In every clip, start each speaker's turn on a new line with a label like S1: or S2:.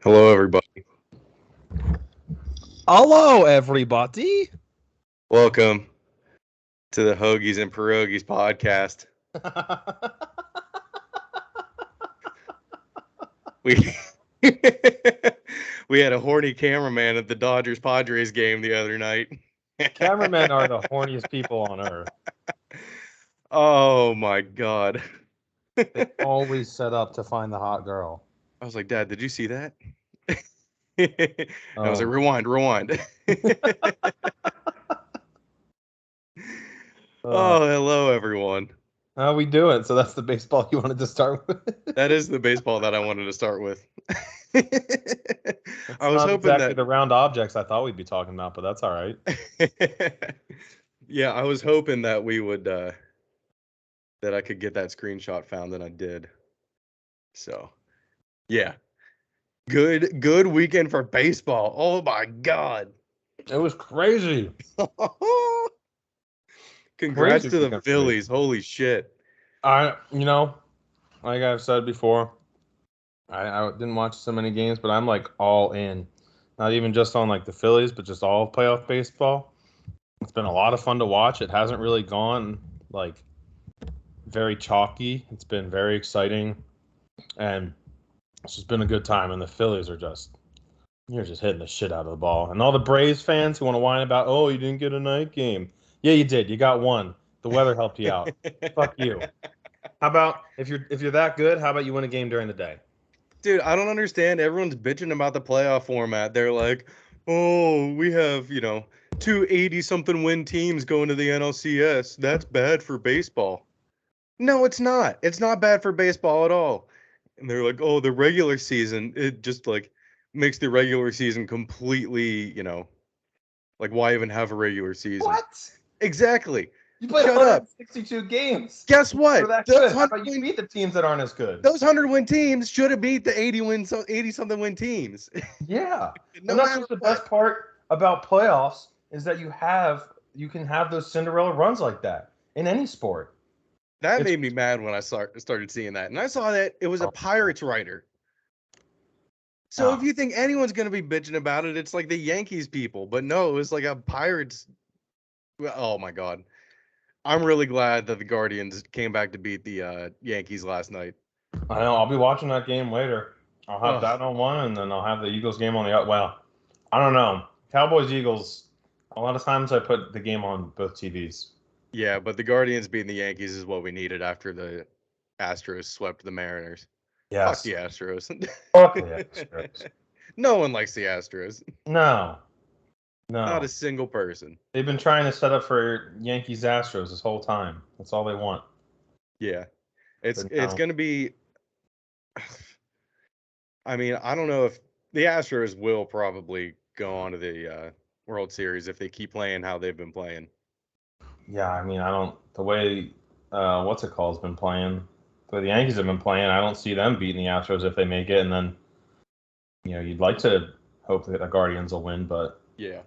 S1: Hello, everybody.
S2: Hello, everybody.
S1: Welcome to the Hoagies and Pierogis podcast. We we had a horny cameraman at the Dodgers Padres game the other night.
S2: Cameramen are the horniest people on earth.
S1: Oh my god!
S2: They always set up to find the hot girl.
S1: I was like, Dad, did you see that? I was like,
S2: Oh.
S1: rewind.
S2: Uh,
S1: Oh, hello, everyone.
S2: how we doing? So that's the baseball you wanted to start with?
S1: That is the baseball that I wanted to start with. I
S2: That's
S1: was
S2: not
S1: hoping
S2: exactly
S1: that
S2: the round objects I thought we'd be talking about, but that's all right.
S1: Yeah, I was hoping that we would that I could get that screenshot found, and I did. So, yeah. Good weekend for baseball. Oh my god.
S2: It was crazy.
S1: Congrats
S2: Crazy
S1: to the
S2: weekend for me.
S1: Phillies. Holy shit.
S2: Like I've said before, I didn't watch so many games, but I'm like all in. Not even just on like the Phillies, but just all of playoff baseball. It's been a lot of fun to watch. It hasn't really gone like very chalky. It's been very exciting, and it's just been a good time. And the Phillies are you're just hitting the shit out of the ball. And all the Braves fans who want to whine about, oh, you didn't get a night game. Yeah, you did. You got one. The weather helped you out. Fuck you. How about if you're that good? How about you win a game during the day?
S1: Dude, I don't understand. Everyone's bitching about the playoff format. They're like, "Oh, we have, two 80-something win teams going to the NLCS. That's bad for baseball." No, it's not. It's not bad for baseball at all. And they're like, "Oh, the regular season, it just like makes the regular season completely, like why even have a regular season?"
S2: What?
S1: Exactly.
S2: You played
S1: Shut up.
S2: 162 games.
S1: Guess
S2: You're
S1: what?
S2: that
S1: Those
S2: good. How
S1: 100
S2: about you
S1: win
S2: beat the teams that aren't as good?
S1: those 100-win teams should have beat the 80 something win teams.
S2: Yeah. And
S1: No
S2: that's
S1: matter
S2: what's the
S1: what.
S2: best part about playoffs is that you can have those Cinderella runs like that in any sport.
S1: That
S2: It's
S1: made me mad when I started seeing that. And I saw that it was a Pirates writer. So if
S2: oh,
S1: you think anyone's going to be bitching about it, it's like the Yankees people. But no, it was like a Pirates. Oh my God. I'm really glad that the Guardians came back to beat the Yankees last night.
S2: I know. I'll be watching that game later. I'll have
S1: Oh,
S2: that on one, and then I'll have the Eagles game on the other. Well, I don't know. Cowboys Eagles. A lot of times I put the game on both TVs.
S1: yeah, but the Guardians beating the Yankees is what we needed after the Astros swept the Mariners. Fuck
S2: Yes.
S1: the Astros.
S2: Fuck the Astros.
S1: No one likes the Astros.
S2: No,
S1: Not a
S2: no.
S1: single person.
S2: They've been trying to set up for Yankees Astros this whole time. That's all they want.
S1: Yeah. It's
S2: But
S1: it's
S2: no.
S1: going to be I mean, I don't know if the Astros will probably go on to the World Series if they keep playing how they've been playing.
S2: Yeah, I mean, I don't. The way what's it called has been playing. The way the Yankees have been playing, I don't see them beating the Astros if they make it. And then you'd like to hope that the Guardians will win, but
S1: Yeah.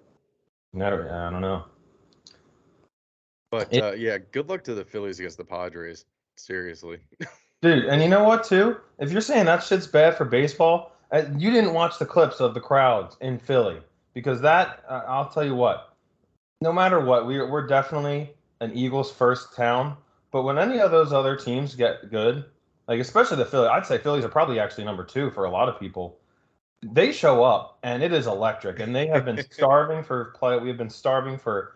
S2: never. I don't know.
S1: But
S2: It,
S1: yeah, good luck to the Phillies against the Padres. Seriously.
S2: dude, and you know what too? If you're saying that shit's bad for baseball, you didn't watch the clips of the crowds in Philly because that I'll tell you what. No matter what, we're definitely an Eagles first town. But when any of those other teams get good, like especially the Phillies, I'd say Phillies are probably actually number two for a lot of people. They show up and it is electric, and they have been starving for play. We have been starving for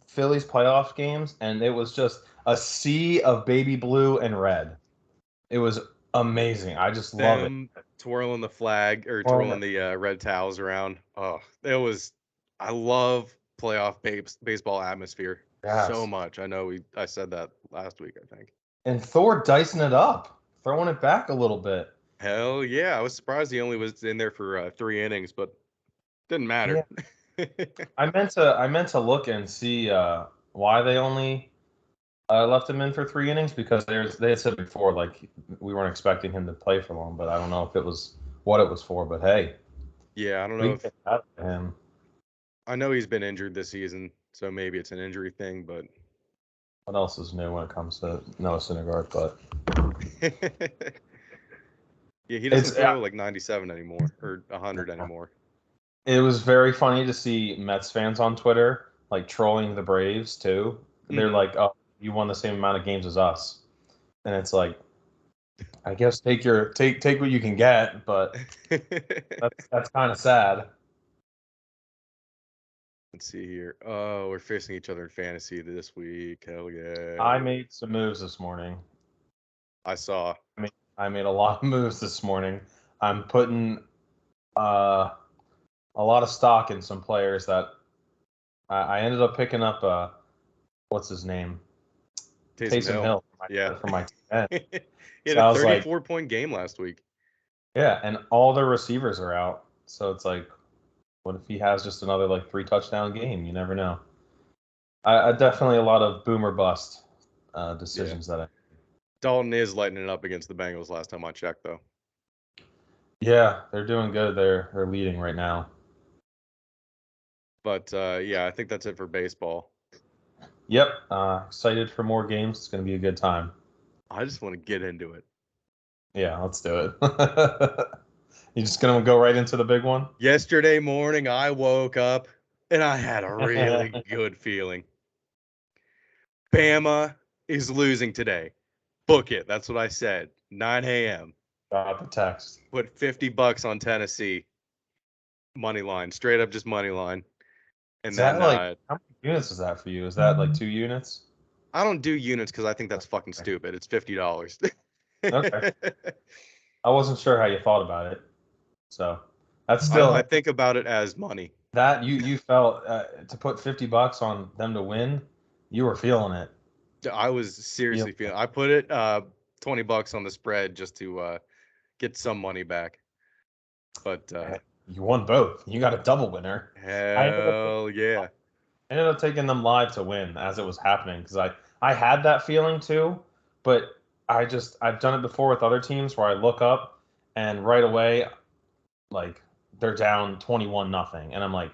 S2: Phillies playoff games, and it was just a sea of baby blue and red. It was amazing. I just love it.
S1: Them twirling the flag or
S2: Well,
S1: twirling the red towels around. Oh, it was. I love playoff baseball atmosphere so
S2: yes,
S1: much. I said that last week, I think.
S2: and Thor dicing it up, throwing it back a little bit.
S1: Hell yeah. I was surprised he only was in there for 3 innings, but didn't
S2: Yeah.
S1: matter.
S2: I meant to look and see why they only left him in for 3 innings because they had said before like we weren't expecting him to play for long, but I don't know if it was what it was for. But hey,
S1: Yeah, I don't know
S2: we
S1: if
S2: get that to him.
S1: I know he's been injured this season, so maybe it's an injury thing, but
S2: What else is new when it comes to Noah Syndergaard? But
S1: Yeah, he doesn't
S2: It's
S1: throw like 97 anymore or 100 anymore.
S2: It was very funny to see Mets fans on Twitter like trolling the Braves too. They're
S1: Mhm.
S2: like, "Oh, you won the same amount of games as us," and it's like, I guess take what you can get, but that's kind of sad.
S1: Let's see here. Oh, we're facing each other in fantasy this week. Hell yeah.
S2: I made some moves this morning.
S1: I saw.
S2: I made a lot of moves this morning. I'm putting uh, a lot of stock in some players that I ended up picking up. What's his name?
S1: Taysom
S2: Taysom
S1: Hill.
S2: Hill
S1: Yeah.
S2: for my 10.
S1: He had
S2: So
S1: a
S2: I was like,
S1: 34-point game last week.
S2: yeah, and all their receivers are out. So it's like, what if he has just another like 3 touchdown game? You never know. I definitely a lot of boomer bust
S1: Yeah.
S2: decisions that I.
S1: Dalton is lighting it up against the Bengals last time I checked, though.
S2: Yeah, they're doing good. They're leading right now.
S1: But yeah, I think that's it for baseball.
S2: Yep. Excited for more games. It's gonna be a good time.
S1: I just want to get into it.
S2: Yeah, let's do it. You just gonna go right into the big one?
S1: Yesterday morning, I woke up and I had a really good feeling. Bama is losing today. Book it. That's what I said. 9 a.m.
S2: Got the text.
S1: Put $50 on Tennessee. Money line. Straight up just money line. And
S2: Is
S1: then
S2: that like how many units is that for you? Is that like 2 units?
S1: I don't do units because I think that's fucking stupid. It's $50.
S2: Okay. I wasn't sure how you thought about it. So that's
S1: I
S2: still
S1: think about it as money.
S2: that you felt to put $50 on them to win. You were feeling it.
S1: I was seriously feeling. I put it $20 on the spread just to get some money back. But
S2: You won both. You got a double winner. I ended up,
S1: hell yeah.
S2: I ended up taking them live to win as it was happening because I had that feeling too, but I've done it before with other teams where I look up and right away like they're down 21-0 and I'm like,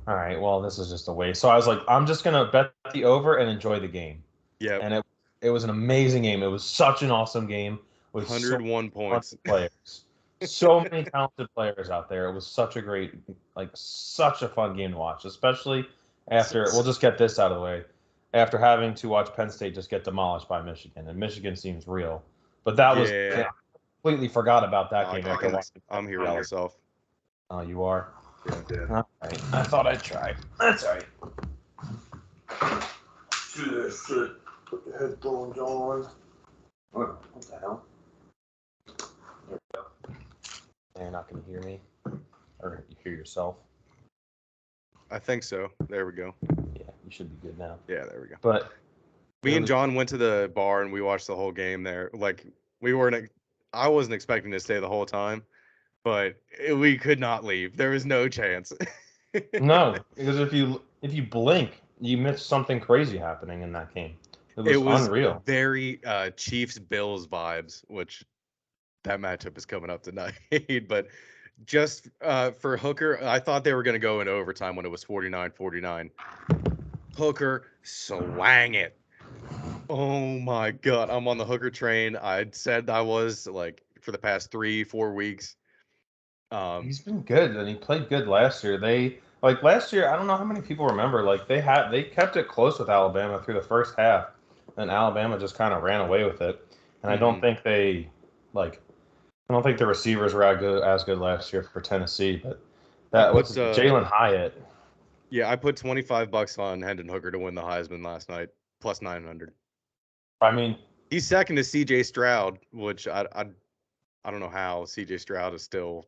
S2: all right, well this is just a waste. So I was like, I'm just gonna bet the over and enjoy the game.
S1: Yep.
S2: And it was an amazing game. It was such an awesome game with so
S1: 101
S2: many
S1: points.
S2: talented players. So many talented players out there. It was such a great, like, such a fun game to watch, especially after, we'll just get this out of the way, after having to watch Penn State just get demolished by Michigan. And Michigan seems real. But that was,
S1: Yeah.
S2: I completely forgot about that game after watching.
S1: I'm hearing myself.
S2: Oh, you are?
S1: Yeah.
S2: All right. I thought I'd try. That's all right. Put the headphones on. What the hell? There we go. You're not going to hear me or you hear yourself.
S1: I think so. There we go.
S2: Yeah, you should be good now.
S1: Yeah, there we go.
S2: But
S1: me and John went to the bar and we watched the whole game there. Like I wasn't expecting to stay the whole time, but we could not leave. There was no chance.
S2: no, because if you blink, you miss something crazy happening in that game.
S1: It was
S2: unreal.
S1: very Chiefs Bills vibes, which that matchup is coming up tonight. But just for Hooker, I thought they were going to go into overtime when it was 49-49. Hooker swang it. Oh my God, I'm on the Hooker train. I'd said I was like for the past 3-4 weeks.
S2: He's been good, and he played good last year. Last year, I don't know how many people remember. Like they kept it close with Alabama through the first half, and Alabama just kind of ran away with it. And I don't think I don't think the receivers were as good last year for Tennessee. But Jalen Hyatt.
S1: Yeah, I put $25 on Hendon Hooker to win the Heisman last night, plus 900.
S2: I mean,
S1: he's second to C.J. Stroud, which I don't know how C.J. Stroud is still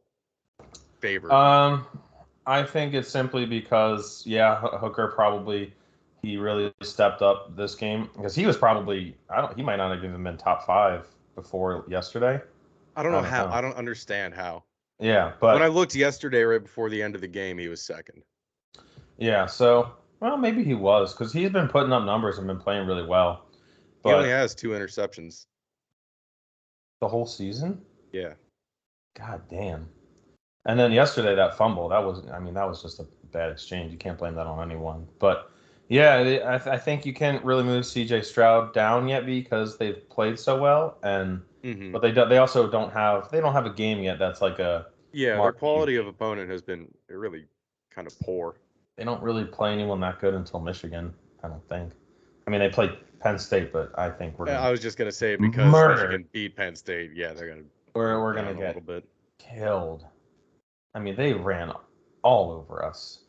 S1: favored.
S2: I think it's simply because Hooker probably he really stepped up this game because he was probably he might not have even been top 5 before yesterday.
S1: I don't know how. I don't understand how.
S2: Yeah, but
S1: when I looked yesterday, right before the end of the game, he was second.
S2: Yeah, so maybe he was because he's been putting up numbers and been playing really well.
S1: But he only has 2 interceptions.
S2: The whole season?
S1: Yeah.
S2: God damn. And then yesterday that fumble, that was just a bad exchange. You can't blame that on anyone. But Yeah, I think you can't really move CJ Stroud down yet because they've played so well, and
S1: Hmm.
S2: but they also don't have a game yet that's like a
S1: Yeah, their
S2: marquee.
S1: quality of opponent has been really kind of poor.
S2: They don't really play anyone that good until Michigan, I don't think. I mean, they played Penn State, but I think we're gonna
S1: I was just gonna say because
S2: murder.
S1: Michigan beat Penn State, yeah, they're gonna go
S2: We're gonna
S1: down a little
S2: get
S1: bit.
S2: killed. I mean, they ran all over us.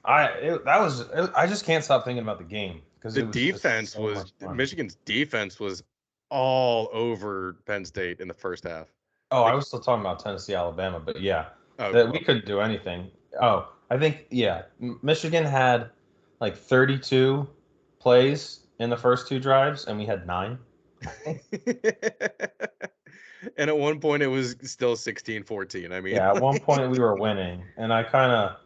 S2: I just can't stop thinking about the game because
S1: The
S2: it was just
S1: defense
S2: so much
S1: was
S2: fun.
S1: Michigan's defense was all over Penn State in the first half.
S2: Oh, I
S1: Like,
S2: was still talking about Tennessee, Alabama, but yeah,
S1: oh
S2: that we
S1: well,
S2: couldn't do anything. Oh, I think yeah, Michigan had like 32 plays in the first two drives, and we had 9.
S1: and at one point it was still 16-14. I mean,
S2: Yeah, at one point we were winning, and I kind of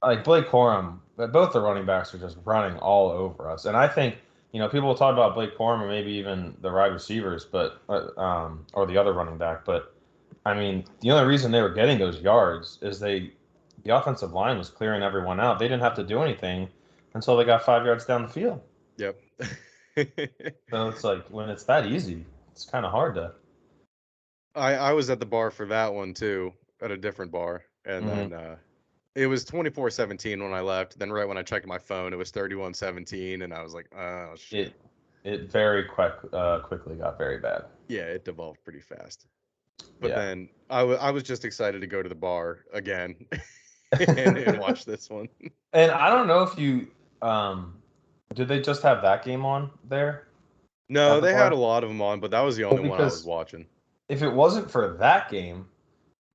S2: like Blake Corum, but both the running backs are just running all over us. And I think, people will talk about Blake Corum or maybe even the wide receivers, but or the other running back. But I mean, the only reason they were getting those yards is the offensive line was clearing everyone out. They didn't have to do anything until they got 5 yards down the field.
S1: yep.
S2: So it's like when it's that easy, it's kind of hard to.
S1: I was at the bar for that one too, at a different bar, and
S2: Mhm.
S1: then it was 24-17 when I left. Then right when I checked my phone, it was 31-17, and I was like, oh shit.
S2: It quickly got very bad.
S1: Yeah, it devolved pretty fast. But
S2: Yeah.
S1: then I was just excited to go to the bar again and watch this one.
S2: And I don't know if you did they just have that game on there
S1: No,
S2: at the
S1: they had a
S2: bar?
S1: lot of them on, but that was the
S2: Well,
S1: only one I was
S2: because
S1: watching.
S2: if it wasn't for that game,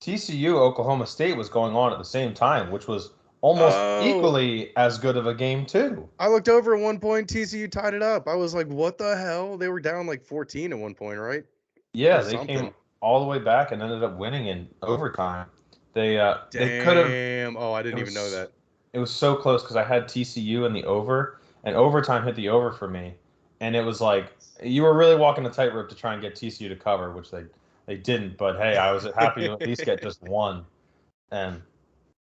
S2: TCU Oklahoma State was going on at the same time, which was almost
S1: Oh,
S2: equally as good of a game too.
S1: I looked over at one point. TCU tied it up. I was like, "What the hell?" They were down like 14 at one point, right? Or
S2: Yeah, they came
S1: something.
S2: all the way back and ended up winning in overtime. They could have.
S1: Damn. Oh, I
S2: It
S1: didn't even know
S2: was
S1: that.
S2: it was so close because I had TCU in the over, and overtime hit the over for me, and it was like you were really walking a tightrope to try and get TCU to cover, which they didn't. But hey, I was happy to at least get just one. And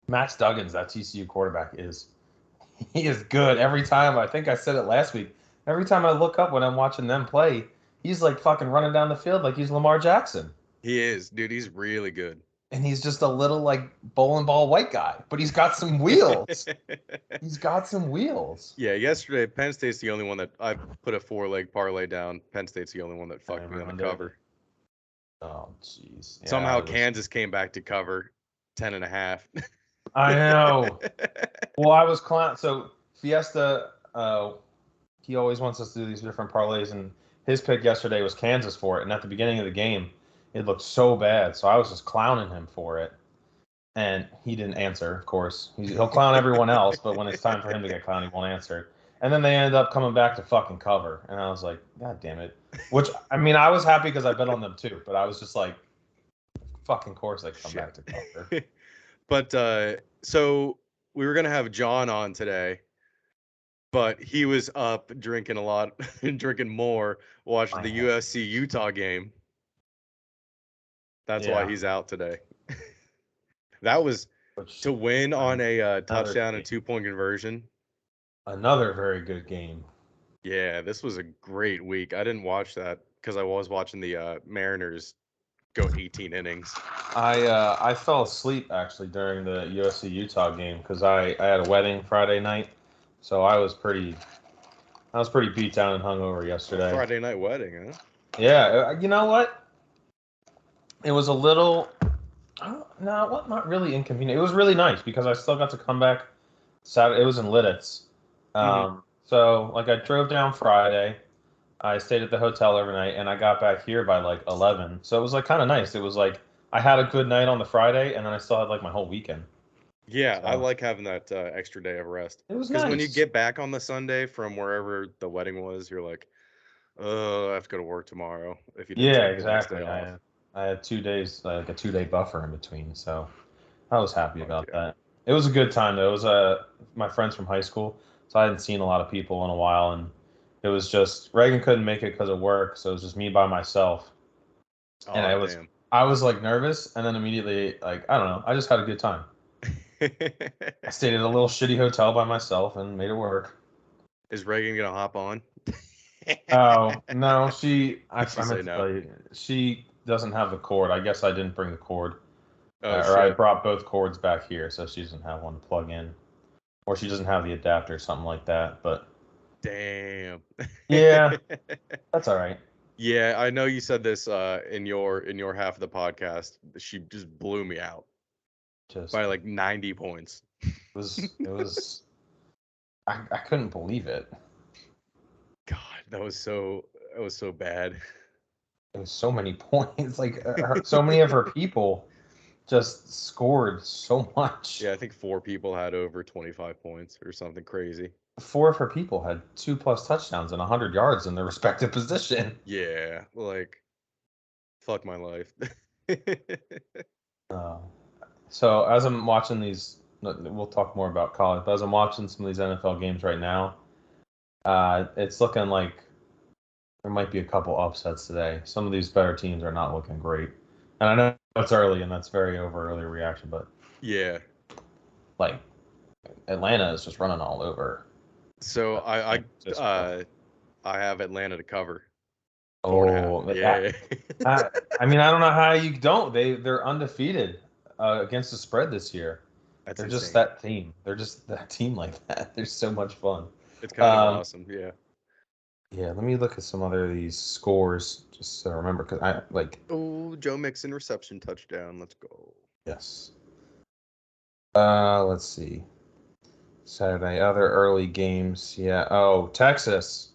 S2: Max Duggins, that TCU quarterback, he is good every time. I think I said it last week. Every time I look up when I'm watching them play, he's like fucking running down the field like he's Lamar Jackson.
S1: He is, dude. He's really good.
S2: And he's just a little like bowling ball white guy, but he's got some wheels. He's got some wheels.
S1: Yeah, yesterday Penn State's the only one that I put a 4-leg parlay down. Penn State's the only one that
S2: And they
S1: fucked me on the
S2: ruined it.
S1: cover.
S2: Oh, jeez. Yeah,
S1: Somehow
S2: it was.
S1: Kansas came back to cover 10.5.
S2: I know. Well, I was so Fiesta. He always wants us to do these different parlays, and his pick yesterday was Kansas for it. And at the beginning of the game, it looked so bad, so I was just clowning him for it, and he didn't answer. Of course, he'll clown everyone else, but when it's time for him to get clowned, he won't answer. And then they ended up coming back to fucking cover, and I was like, God damn it. Which I mean, I was happy because I bet on them too, but I was just like, fucking course they come back
S1: Shit.
S2: to cover.
S1: But so we were gonna have John on today, but he was up drinking a lot, drinking more, watching
S2: I
S1: the
S2: know.
S1: USC Utah game. That's why
S2: Yeah,
S1: he's out today. That was
S2: which
S1: to win on a
S2: another
S1: touchdown and
S2: game,
S1: 2-point conversion.
S2: another very good game.
S1: Yeah, this was a great week. I didn't watch that because I was watching the Mariners go 18 innings.
S2: I fell asleep actually during the USC Utah game because I had a wedding Friday night, so I was pretty beat down and hungover
S1: A
S2: yesterday.
S1: Friday night wedding, huh?
S2: Yeah, you know what? It was a little, no, what? Not really inconvenient. It was really nice because I still got to come back Saturday. It was in Lidditz,
S1: Hmm.
S2: so like I drove down Friday. I stayed at the hotel overnight, and I got back here by like 11. So it was like kind of nice. It was like I had a good night on the Friday, and then I still had like my whole weekend.
S1: Yeah, I
S2: So
S1: like having that extra day of rest.
S2: it was
S1: Because when you
S2: nice.
S1: get back on the Sunday from wherever the wedding was, you're like, oh, I have to go to work tomorrow if you didn't
S2: Yeah,
S1: take the next day
S2: exactly.
S1: off.
S2: I had 2 days, like a 2 day buffer in between, so I was happy
S1: Fuck
S2: about
S1: yeah.
S2: that. It was a good time though. It was my friends from high school, so I hadn't seen a lot of people in a while, and it was just Reagan couldn't make it because of work, so it was just me by myself, and
S1: Oh, damn.
S2: I was like nervous, and then immediately like I don't know, I just had a good time. I stayed at a little shitty hotel by myself and made it work.
S1: Is Reagan gonna hop on?
S2: Oh no, I
S1: She
S2: meant
S1: say
S2: to
S1: no.
S2: tell you, she doesn't have the cord. I guess I didn't bring the cord,
S1: Oh
S2: or I
S1: shit.
S2: brought both cords back here, so she doesn't have one to plug in, or she doesn't have the adapter, something like that. But
S1: Damn.
S2: yeah, that's all right.
S1: Yeah, I know you said this in your half of the podcast. She just blew me out
S2: Just
S1: by like 90 points.
S2: it was I couldn't believe it.
S1: God, that was so bad.
S2: It was so many points. Like so many of her people just scored so much.
S1: Yeah, I think 4 people had over 25 points or something crazy.
S2: Four of her people had 2+ touchdowns and 100 yards in their respective position.
S1: Yeah, like fuck my life.
S2: Uh, so as I'm watching these, we'll talk more about college, but as I'm watching some of these NFL games right now, it's looking like there might be a couple upsets today. Some of these better teams are not looking great. And I know it's early and that's very over early reaction, but
S1: Yeah.
S2: like Atlanta is just running all over.
S1: So
S2: Just
S1: I have Atlanta to cover 4.5.
S2: oh,
S1: Yeah.
S2: I mean, I don't know how you don't. They're undefeated against the spread this year.
S1: That's
S2: They're just
S1: insane.
S2: that team. They're just that team like that. They're so much fun.
S1: It's kind of
S2: Um,
S1: awesome. Yeah.
S2: yeah, let me look at some other of these scores just so I remember because I like
S1: Oh, Joe Mixon reception touchdown. Let's go.
S2: yes. Let's see. Saturday, other early games. Yeah. Oh, Texas.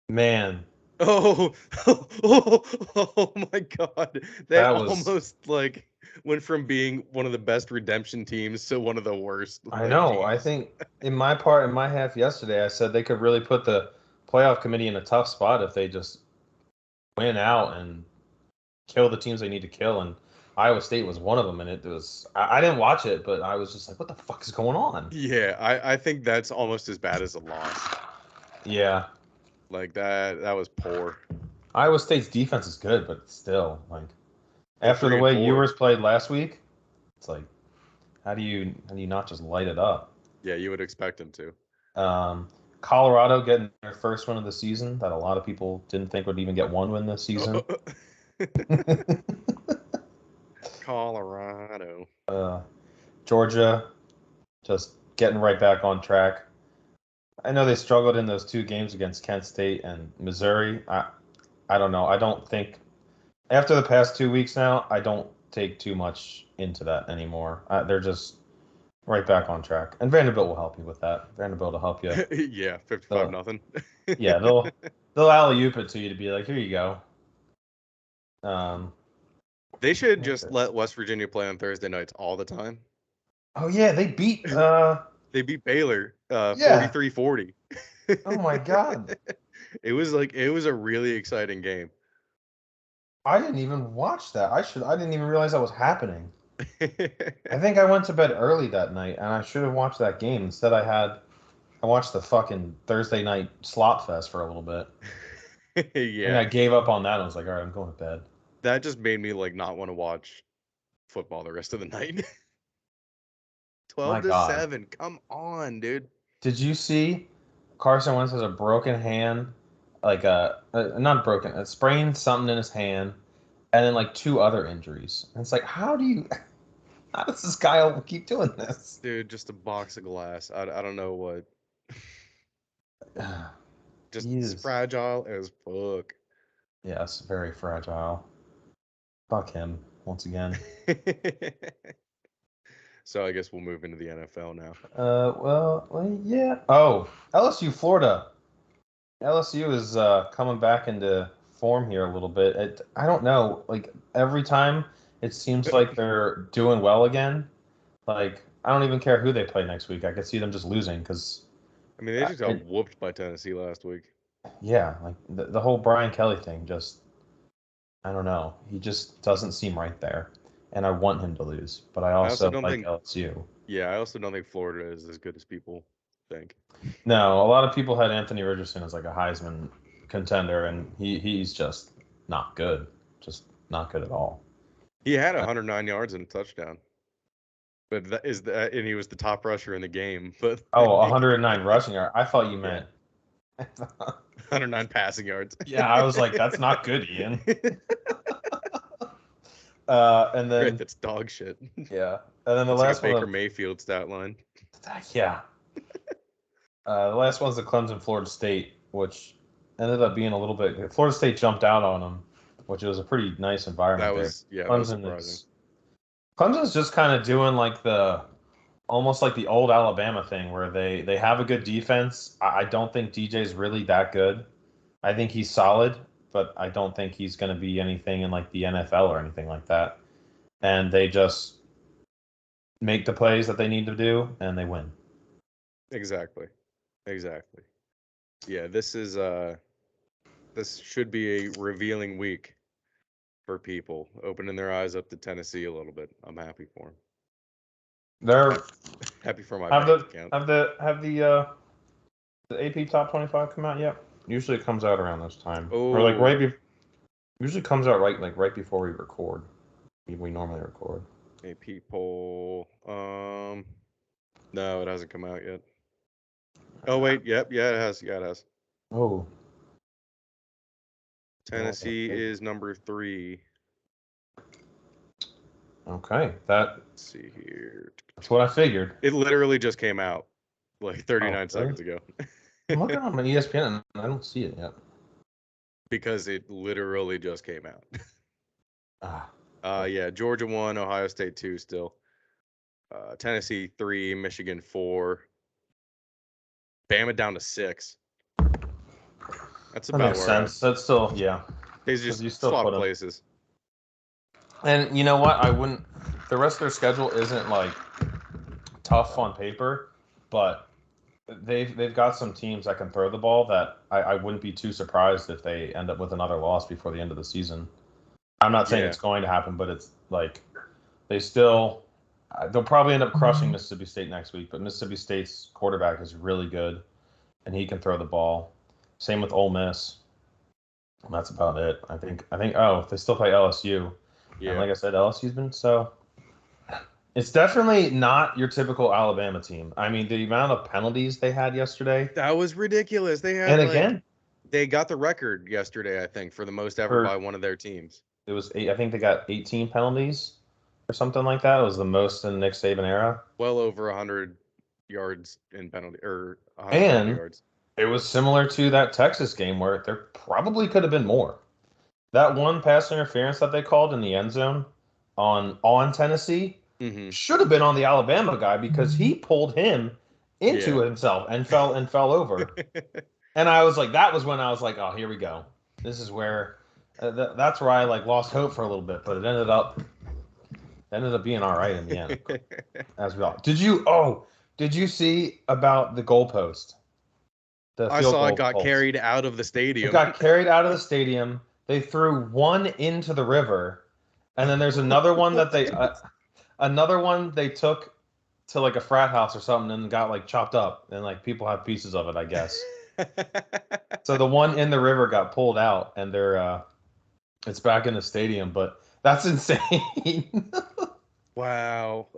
S2: Man,
S1: Oh, oh my God. They
S2: that was.
S1: almost like went from being one of the best redemption teams to one of the worst
S2: I
S1: like
S2: know. I
S1: teams.
S2: think in my half yesterday, I said they could really put the playoff committee in a tough spot if they just win out and kill the teams they need to kill. And Iowa State was one of them. And it was, I didn't watch it, but I was just like, what the fuck is going on?
S1: Yeah, I think that's almost as bad as a loss.
S2: Yeah.
S1: Like that was poor.
S2: Iowa State's defense is good, but still, like,
S1: They're
S2: after the
S1: three and
S2: way
S1: four.
S2: Ewers played last week, it's like, how do you not just light it up?
S1: Yeah, you would expect them to.
S2: Um, Colorado getting their first win of the season that a lot of people didn't think would even get one win this season.
S1: Colorado.
S2: uh, Georgia just getting right back on track. I know they struggled in those two games against Kent State and Missouri. I don't know. I don't think after the past 2 weeks now, I don't take too much into that anymore. They're just right back on track, and Vanderbilt will help you with that. Vanderbilt will help you.
S1: Yeah, 55
S2: They'll,
S1: nothing.
S2: yeah, they'll alley oop it to you to be like, here you go. Um,
S1: They should just let West Virginia play on Thursday nights all the time.
S2: oh yeah, they beat.
S1: They beat Baylor
S2: Yeah.
S1: 43-40.
S2: Oh my God,
S1: It was a really exciting game.
S2: I didn't even watch that. I didn't even realize that was happening. I think I went to bed early that night, and I should have watched that game. Instead, I watched the fucking Thursday night slot fest for a little bit. I think
S1: Yeah,
S2: I gave up on that. And I was like, all right, I'm going to bed.
S1: that just made me like not want to watch football the rest of the night.
S2: My
S1: 12 to
S2: God,
S1: 7. Come on, dude.
S2: did you see Carson Wentz has a broken hand, like not broken, a sprained something in his hand, and then like two other injuries. And it's like, how does this guy keep doing this?
S1: Dude, just a box of glass. I don't know what.
S2: He
S1: Just
S2: is,
S1: fragile as fuck.
S2: yes, very fragile. Fuck him once again.
S1: So I guess we'll move into the NFL now.
S2: Yeah. Oh, LSU, Florida. LSU is coming back into form here a little bit. I don't know. Like every time, it seems like they're doing well again. Like I don't even care who they play next week. I could see them just losing because,
S1: I mean, they just got whooped by Tennessee last week.
S2: yeah, like the whole Brian Kelly thing just, I don't know. He just doesn't seem right there, and I want him to lose, but I
S1: I also
S2: also
S1: don't
S2: like
S1: think,
S2: LSU.
S1: yeah, I also don't think Florida is as good as people think.
S2: No, a lot of people had Anthony Richardson as like a Heisman contender, and he's just not good. Just not good at all.
S1: He had 109 yards and a touchdown. But and he was the top rusher in the game. But
S2: 109 rushing yard. I thought you meant.
S1: 109 passing yards.
S2: Yeah, I was like, that's not good, Ian. And then
S1: Right, that's dog shit.
S2: yeah, and then the
S1: It's
S2: last
S1: like a Baker
S2: one.
S1: Mayfield stat line.
S2: Yeah. The last one's the Clemson Florida State, which ended up being a little bit. Florida State jumped out on them, which was a pretty nice environment
S1: That was surprising.
S2: Clemson's just kind of doing like almost like the old Alabama thing where they have a good defense. I don't think DJ's really that good. I think he's solid, but I don't think he's going to be anything in like the NFL or anything like that. And they just make the plays that they need to do, and they win.
S1: Exactly. Yeah, this should be a revealing week for people, opening their eyes up to Tennessee a little bit. I'm happy for them.
S2: They're
S1: happy for my
S2: have
S1: bank
S2: the
S1: account.
S2: have the AP Top 25 come out yet? Usually it comes out around this time, or like usually comes out right before we record. We normally record.
S1: AP poll. No, it hasn't come out yet. Oh wait, yep, yeah, it has. Yeah, it has.
S2: Oh.
S1: Tennessee is number 3.
S2: Okay,
S1: let's see here.
S2: That's what I figured.
S1: It literally just came out like 39 seconds ago.
S2: I'm looking on my ESPN and I don't see it yet.
S1: Because it literally just came out. Yeah, Georgia 1, Ohio State 2 still. Tennessee 3, Michigan 4. Bama down to 6. That's about
S2: that makes sense. That's still, yeah.
S1: They just swap places.
S2: And you know what? The rest of their schedule isn't like tough on paper, but they've got some teams that can throw the ball that I wouldn't be too surprised if they end up with another loss before the end of the season. I'm not saying it's going to happen, but it's like they'll probably end up crushing Mississippi State next week, but Mississippi State's quarterback is really good, and he can throw the ball. Same with Ole Miss. And that's about it. I think. They still play LSU. Yeah. And like I said, LSU's been so. It's definitely not your typical Alabama team. I mean, the amount of penalties they had yesterday.
S1: That was ridiculous. They had, and again, they got the record yesterday, I think, for the most ever by one of their teams.
S2: It was 8. I think they got 18 penalties or something like that. It was the most in the Nick Saban era.
S1: Well over 100 yards in penalty, or 100 yards.
S2: It was similar to that Texas game where there probably could have been more. That one pass interference that they called in the end zone on Tennessee should have been on the Alabama guy because he pulled him into himself and fell over. And I was like, that was when I was like, oh, here we go. This is where that's where I like lost hope for a little bit, but it ended up being all right in the end. As well. Did you see about the goalpost?
S1: I saw it got carried out of the stadium.
S2: It got carried out of the stadium. They threw one into the river, and then there's another one that they took to like a frat house or something and got like chopped up, and like people have pieces of it, I guess. So the one in the river got pulled out, and it's back in the stadium, but that's insane.
S1: Wow.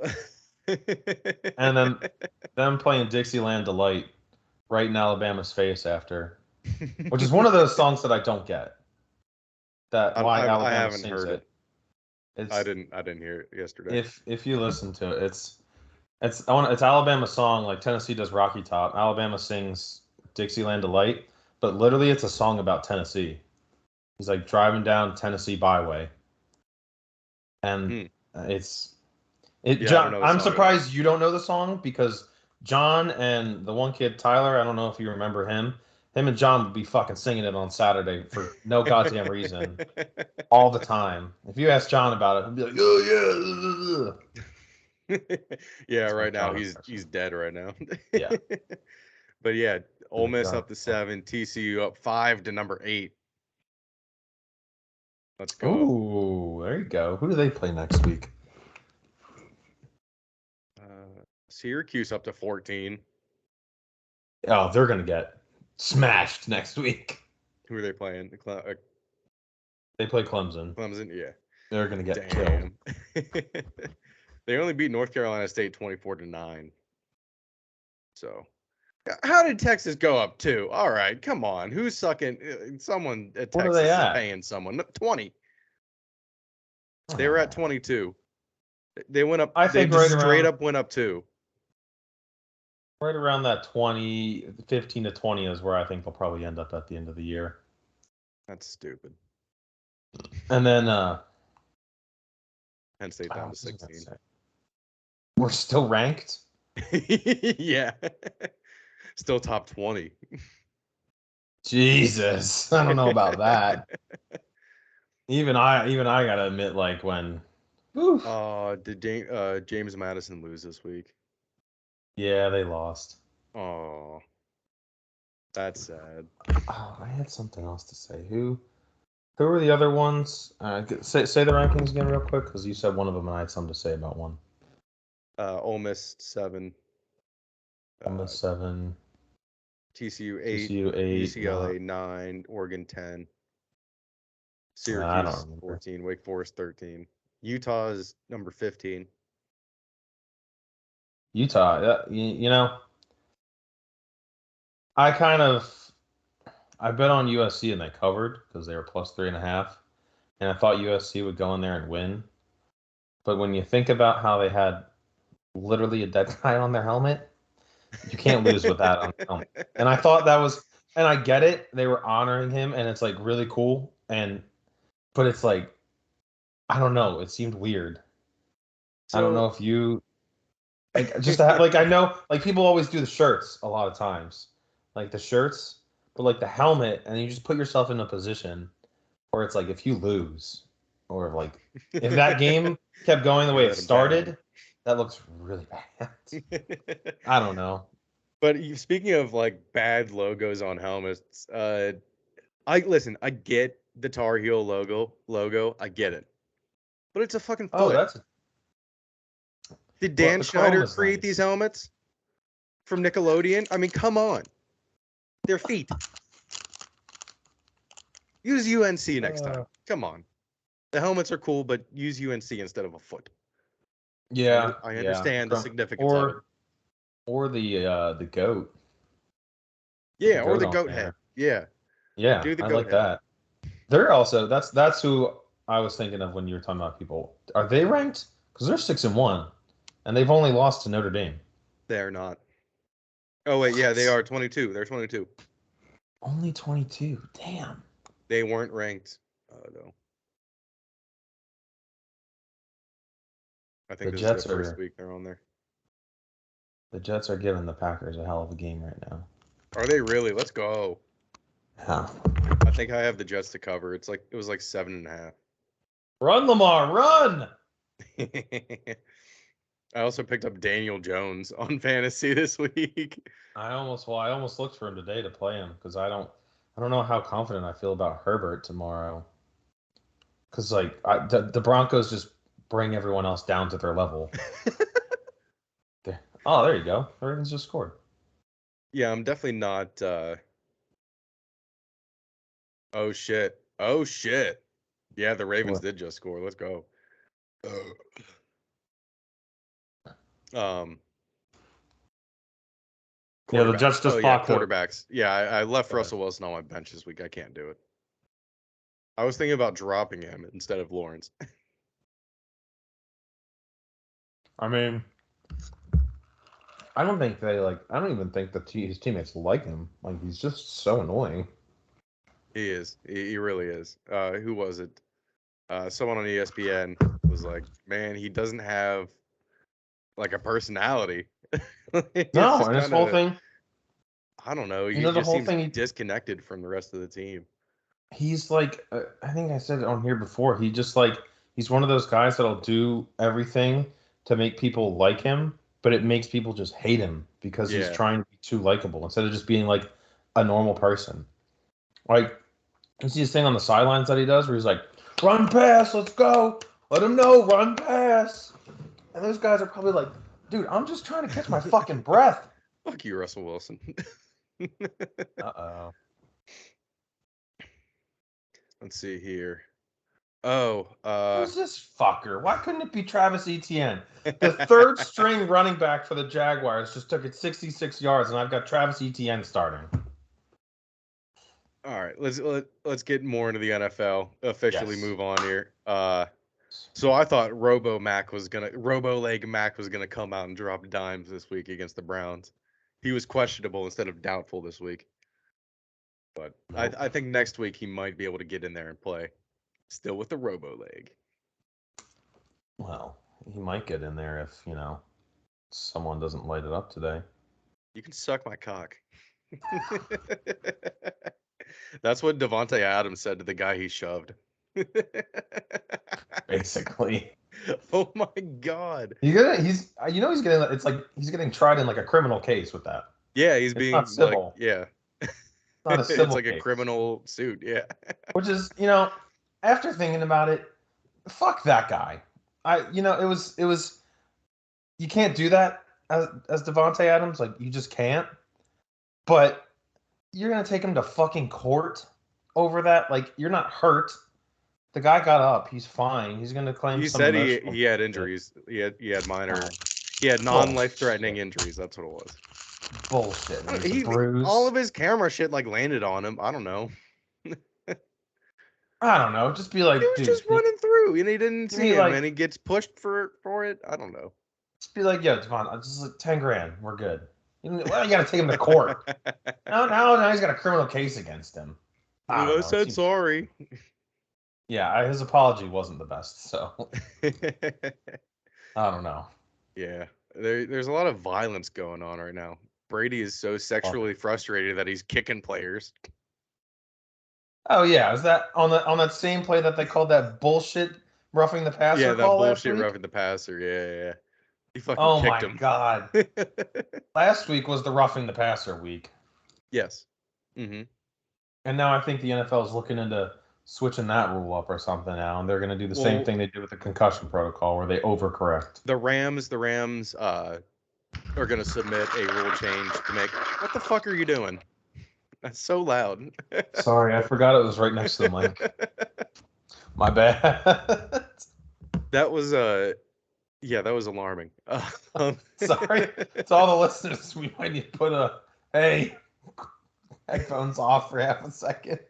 S2: And then them playing Dixieland Delight right in Alabama's face after, which is one of those songs that I don't get. Alabama
S1: I haven't
S2: sings
S1: heard it. I didn't hear it yesterday.
S2: If you listen to it, it's Alabama's song, like Tennessee does Rocky Top. Alabama sings Dixieland Delight, but literally it's a song about Tennessee. He's like driving down Tennessee byway, and John, I'm surprised you don't know the song because John and the one kid Tyler, I don't know if you remember him. Him and John would be fucking singing it on Saturday for no goddamn reason, all the time. If you ask John about it, he'll be like, "Oh
S1: yeah." Yeah, right now he's dead right now.
S2: Yeah.
S1: But yeah, Ole Miss up to 7, TCU up 5 to number 8. Let's go.
S2: Ooh, there you go. Who do they play next week?
S1: Syracuse up to 14.
S2: Oh, they're gonna get smashed next week.
S1: Who are they playing?
S2: They play Clemson.
S1: Clemson, yeah.
S2: They're gonna get killed.
S1: They only beat North Carolina State 24-9. So, how did Texas go up 2? All right, come on. Who's sucking? Someone at
S2: What are
S1: Texas
S2: they
S1: is
S2: at?
S1: paying someone. 20. They were at 22. They went up.
S2: I
S1: They
S2: think
S1: just
S2: right
S1: straight
S2: around
S1: up went up 2.
S2: right around that 15 to 20 is where I think they'll probably end up at the end of the year.
S1: That's stupid.
S2: And then
S1: Penn State down to 16.
S2: We're still ranked.
S1: Yeah. Still top 20.
S2: Jesus, I don't know about that. Even I gotta admit, like when.
S1: Did James Madison lose this week?
S2: Yeah, they lost.
S1: Oh, that's sad.
S2: Oh, I had something else to say. Who were the other ones? Say the rankings again real quick, because you said one of them, and I had something to say about one.
S1: Ole Miss 7.
S2: Ole Miss 7.
S1: TCU 8.
S2: TCU 8.
S1: UCLA 9. Oregon 10.
S2: I
S1: Syracuse
S2: don't remember.
S1: 14. Wake Forest 13. Utah is number 15.
S2: Utah, you know, I bet on USC and they covered because they were plus 3.5, and I thought USC would go in there and win. But when you think about how they had literally a dead guy on their helmet, you can't lose with that on the helmet. And I thought that was, and I get it, they were honoring him, and it's like really cool, but it's like, I don't know, it seemed weird. I don't know if you like just to have, like I know like people always do the shirts a lot of times, like the shirts, but like the helmet, and you just put yourself in a position where it's like if you lose, or like if that game kept going the way it started, that looks really bad. I don't know.
S1: But speaking of like bad logos on helmets, I get the Tar Heel logo, I get it, but it's a fucking foot. Did Dan Schneider create these helmets from Nickelodeon? I mean, come on, they're feet. Use UNC next time. Come on, the helmets are cool, but use UNC instead of a foot.
S2: Yeah,
S1: I understand the significance of it.
S2: Or the goat.
S1: Yeah, or the goat head. Yeah.
S2: Yeah, I like that. They're also that's who I was thinking of when you were talking about people. Are they ranked? Because they're 6-1, and they've only lost to Notre Dame.
S1: They're not. Oh wait, yeah, they are 22. They're 22.
S2: Only 22. Damn.
S1: They weren't ranked though. I think this is their first week they're on there.
S2: The Jets are giving the Packers a hell of a game right now.
S1: Are they really? Let's go.
S2: Yeah.
S1: I think I have the Jets to cover. It was like 7.5.
S2: Run, Lamar, run!
S1: I also picked up Daniel Jones on fantasy this week.
S2: I almost looked for him today to play him because I don't know how confident I feel about Herbert tomorrow. Because like the Broncos just bring everyone else down to their level. Oh, there you go. The Ravens just scored.
S1: Yeah, I'm definitely not. Oh shit! Yeah, the Ravens did just score. Let's go.
S2: Yeah, the Jets just popped
S1: quarterbacks. Yeah, I left Russell Wilson on my bench this week. I can't do it. I was thinking about dropping him instead of Lawrence.
S2: I mean, I don't even think his teammates like him. Like he's just so annoying.
S1: He is. He really is. Who was it? Someone on ESPN was like, "Man, he doesn't have like a personality."
S2: No, and his whole thing.
S1: I don't know. He just seems disconnected from the rest of the team.
S2: He's like, I think I said it on here before. He's one of those guys that'll do everything to make people like him, but it makes people just hate him because he's trying to be too likable instead of just being like a normal person. Like, you see this thing on the sidelines that he does where he's like, run pass, let's go. Let him know, run pass. And those guys are probably like, dude, I'm just trying to catch my fucking breath.
S1: Fuck you, Russell Wilson.
S2: Uh-oh.
S1: Let's see here.
S2: Who's this fucker? Why couldn't it be Travis Etienne? The third string running back for the Jaguars just took it 66 yards, and I've got Travis Etienne starting.
S1: All right, let's get more into the NFL. Officially
S2: Yes.
S1: move on here. So I thought Robo Leg Mac was gonna come out and drop dimes this week against the Browns. He was questionable instead of doubtful this week. But
S2: Nope.
S1: I think next week he might be able to get in there and play. Still with the Robo Leg.
S2: Well, he might get in there if, someone doesn't light it up today.
S1: You can suck my cock. That's what Devontae Adams said to the guy he shoved.
S2: Basically.
S1: Oh my God.
S2: He's getting, it's like he's getting tried in like a criminal case with that.
S1: Yeah, he's
S2: It's
S1: being
S2: not civil.
S1: like, yeah.
S2: It's not a civil
S1: It's like
S2: case.
S1: a criminal suit, yeah.
S2: Which is, after thinking about it, fuck that guy. It was you can't do that as Devontae Adams, like you just can't. But you're gonna take him to fucking court over that? Like, you're not hurt. The guy got up. He's fine. He's gonna claim.
S1: He
S2: some
S1: said
S2: emotional
S1: he had
S2: shit.
S1: injuries. He had minor. He had non-life-threatening injuries. That's what it was.
S2: Bullshit.
S1: He all of his camera shit like landed on him. I don't know.
S2: I don't know. Just be like,
S1: he was
S2: dude,
S1: just running through, and he didn't see him,
S2: like,
S1: and he gets pushed for it. I don't know.
S2: Just be like, yo, Devon, just like 10 grand. We're good. Well, you got to take him to court. now he's got a criminal case against him.
S1: I said sorry.
S2: Yeah, his apology wasn't the best, so I don't know.
S1: Yeah, there's a lot of violence going on right now. Brady is so sexually frustrated that he's kicking players.
S2: Oh yeah, is that on that same play that they called that bullshit roughing the passer?
S1: Yeah, that
S2: call
S1: bullshit roughing the passer. Yeah. He fucking kicked him.
S2: Oh my God. Last week was the roughing the passer week.
S1: Yes. Mm-hmm.
S2: And now I think the NFL is looking into switching that rule up or something now, and they're going to do the same thing they did with the concussion protocol, where they overcorrect.
S1: The Rams are going to submit a rule change to make. What the fuck are you doing? That's so loud.
S2: Sorry, I forgot it was right next to the mic. My bad.
S1: That was yeah, that was alarming.
S2: Sorry to all the listeners. We might need to put headphones off for half a second.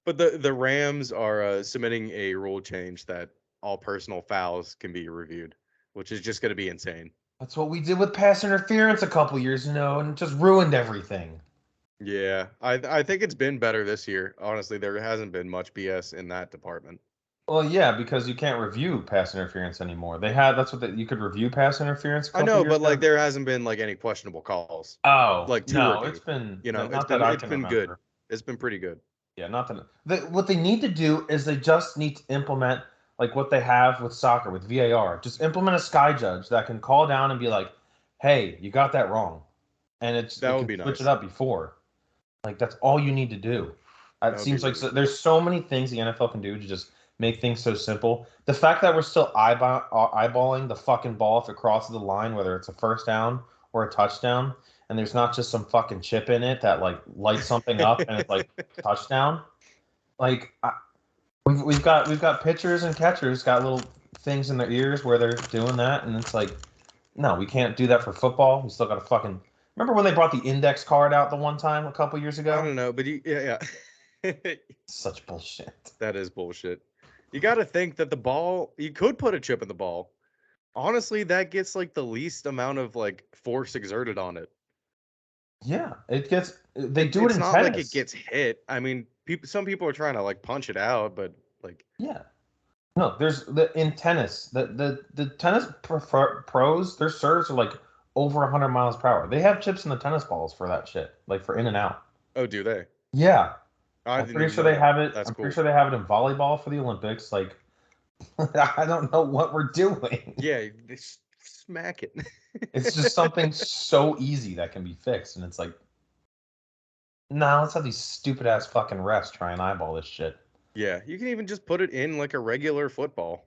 S1: But the Rams are submitting a rule change that all personal fouls can be reviewed, which is just going to be insane.
S2: That's what we did with pass interference a couple years ago, and it just ruined everything.
S1: Yeah, I think it's been better this year. Honestly, there hasn't been much BS in that department.
S2: Well, yeah, because you can't review pass interference anymore. You could review pass interference.
S1: I know, but like there hasn't been like any questionable calls.
S2: Oh,
S1: like
S2: no, it's been
S1: it's been good. It's been pretty good.
S2: Yeah, what they need to do is they just need to implement like what they have with soccer with VAR. Just implement a sky judge that can call down and be like, "Hey, you got that wrong," and that would be nice. Switch it up before. Like that's all you need to do. It seems like there's so many things the NFL can do to just make things so simple. The fact that we're still eyeballing the fucking ball if it crosses the line, whether it's a first down or a touchdown, and there's not just some fucking chip in it that like lights something up and it's like touchdown. Like we've got pitchers and catchers got little things in their ears where they're doing that, and it's like, no, we can't do that for football. We still got to fucking. Remember when they brought the index card out the one time a couple years ago?
S1: I don't know, but yeah.
S2: Such bullshit.
S1: That is bullshit. You got to think that the ball, you could put a chip in the ball. Honestly, that gets like the least amount of like force exerted on it.
S2: Yeah, it gets. They do it in tennis. It's
S1: not like it gets hit. I mean, some people are trying to like punch it out, but like.
S2: Yeah. No, in tennis, the tennis pros, their serves are like over 100 miles per hour. They have chips in the tennis balls for that shit, like for in and out.
S1: Oh, do they?
S2: Yeah. I'm pretty sure they have it.
S1: That's cool.
S2: Pretty sure they have it in volleyball for the Olympics. Like, I don't know what we're doing.
S1: Yeah, they smack it.
S2: It's just something so easy that can be fixed, and it's like, no, let's have these stupid ass fucking refs try and eyeball this shit.
S1: Yeah, you can even just put it in like a regular football.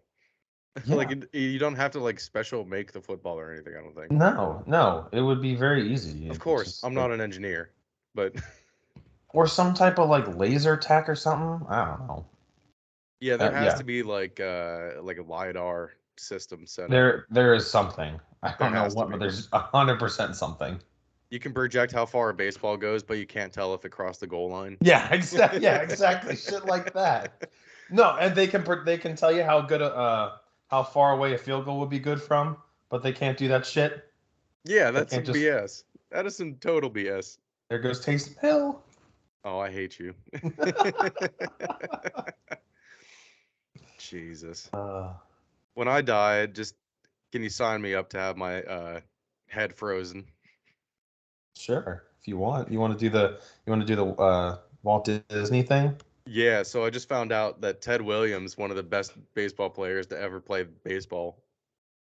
S1: Yeah. Like you don't have to like special make the football or anything. I don't think.
S2: No, it would be very easy.
S1: Of course, I'm not an engineer, but.
S2: Or some type of like laser tech or something. I don't know.
S1: Yeah, there has
S2: Yeah,
S1: to be like a LiDAR system set up.
S2: there is something. I
S1: There
S2: don't know
S1: has to
S2: what,
S1: be.
S2: but there's 100% something.
S1: You can project how far a baseball goes, but you can't tell if it crossed the goal line.
S2: Yeah, exactly. Yeah, exactly. Shit like that. No, and they can tell you how far away a field goal would be good from, but they can't do that shit.
S1: Yeah,
S2: They
S1: that's
S2: can't
S1: some
S2: just
S1: BS. That is some total BS.
S2: there goes Taysom Hill.
S1: Oh, I hate you. Jesus.
S2: Uh,
S1: When I die, just can you sign me up to have my head frozen?
S2: sure. If you want, you want to do the Walt Disney thing.
S1: Yeah, so I just found out that Ted Williams, one of the best baseball players to ever play baseball,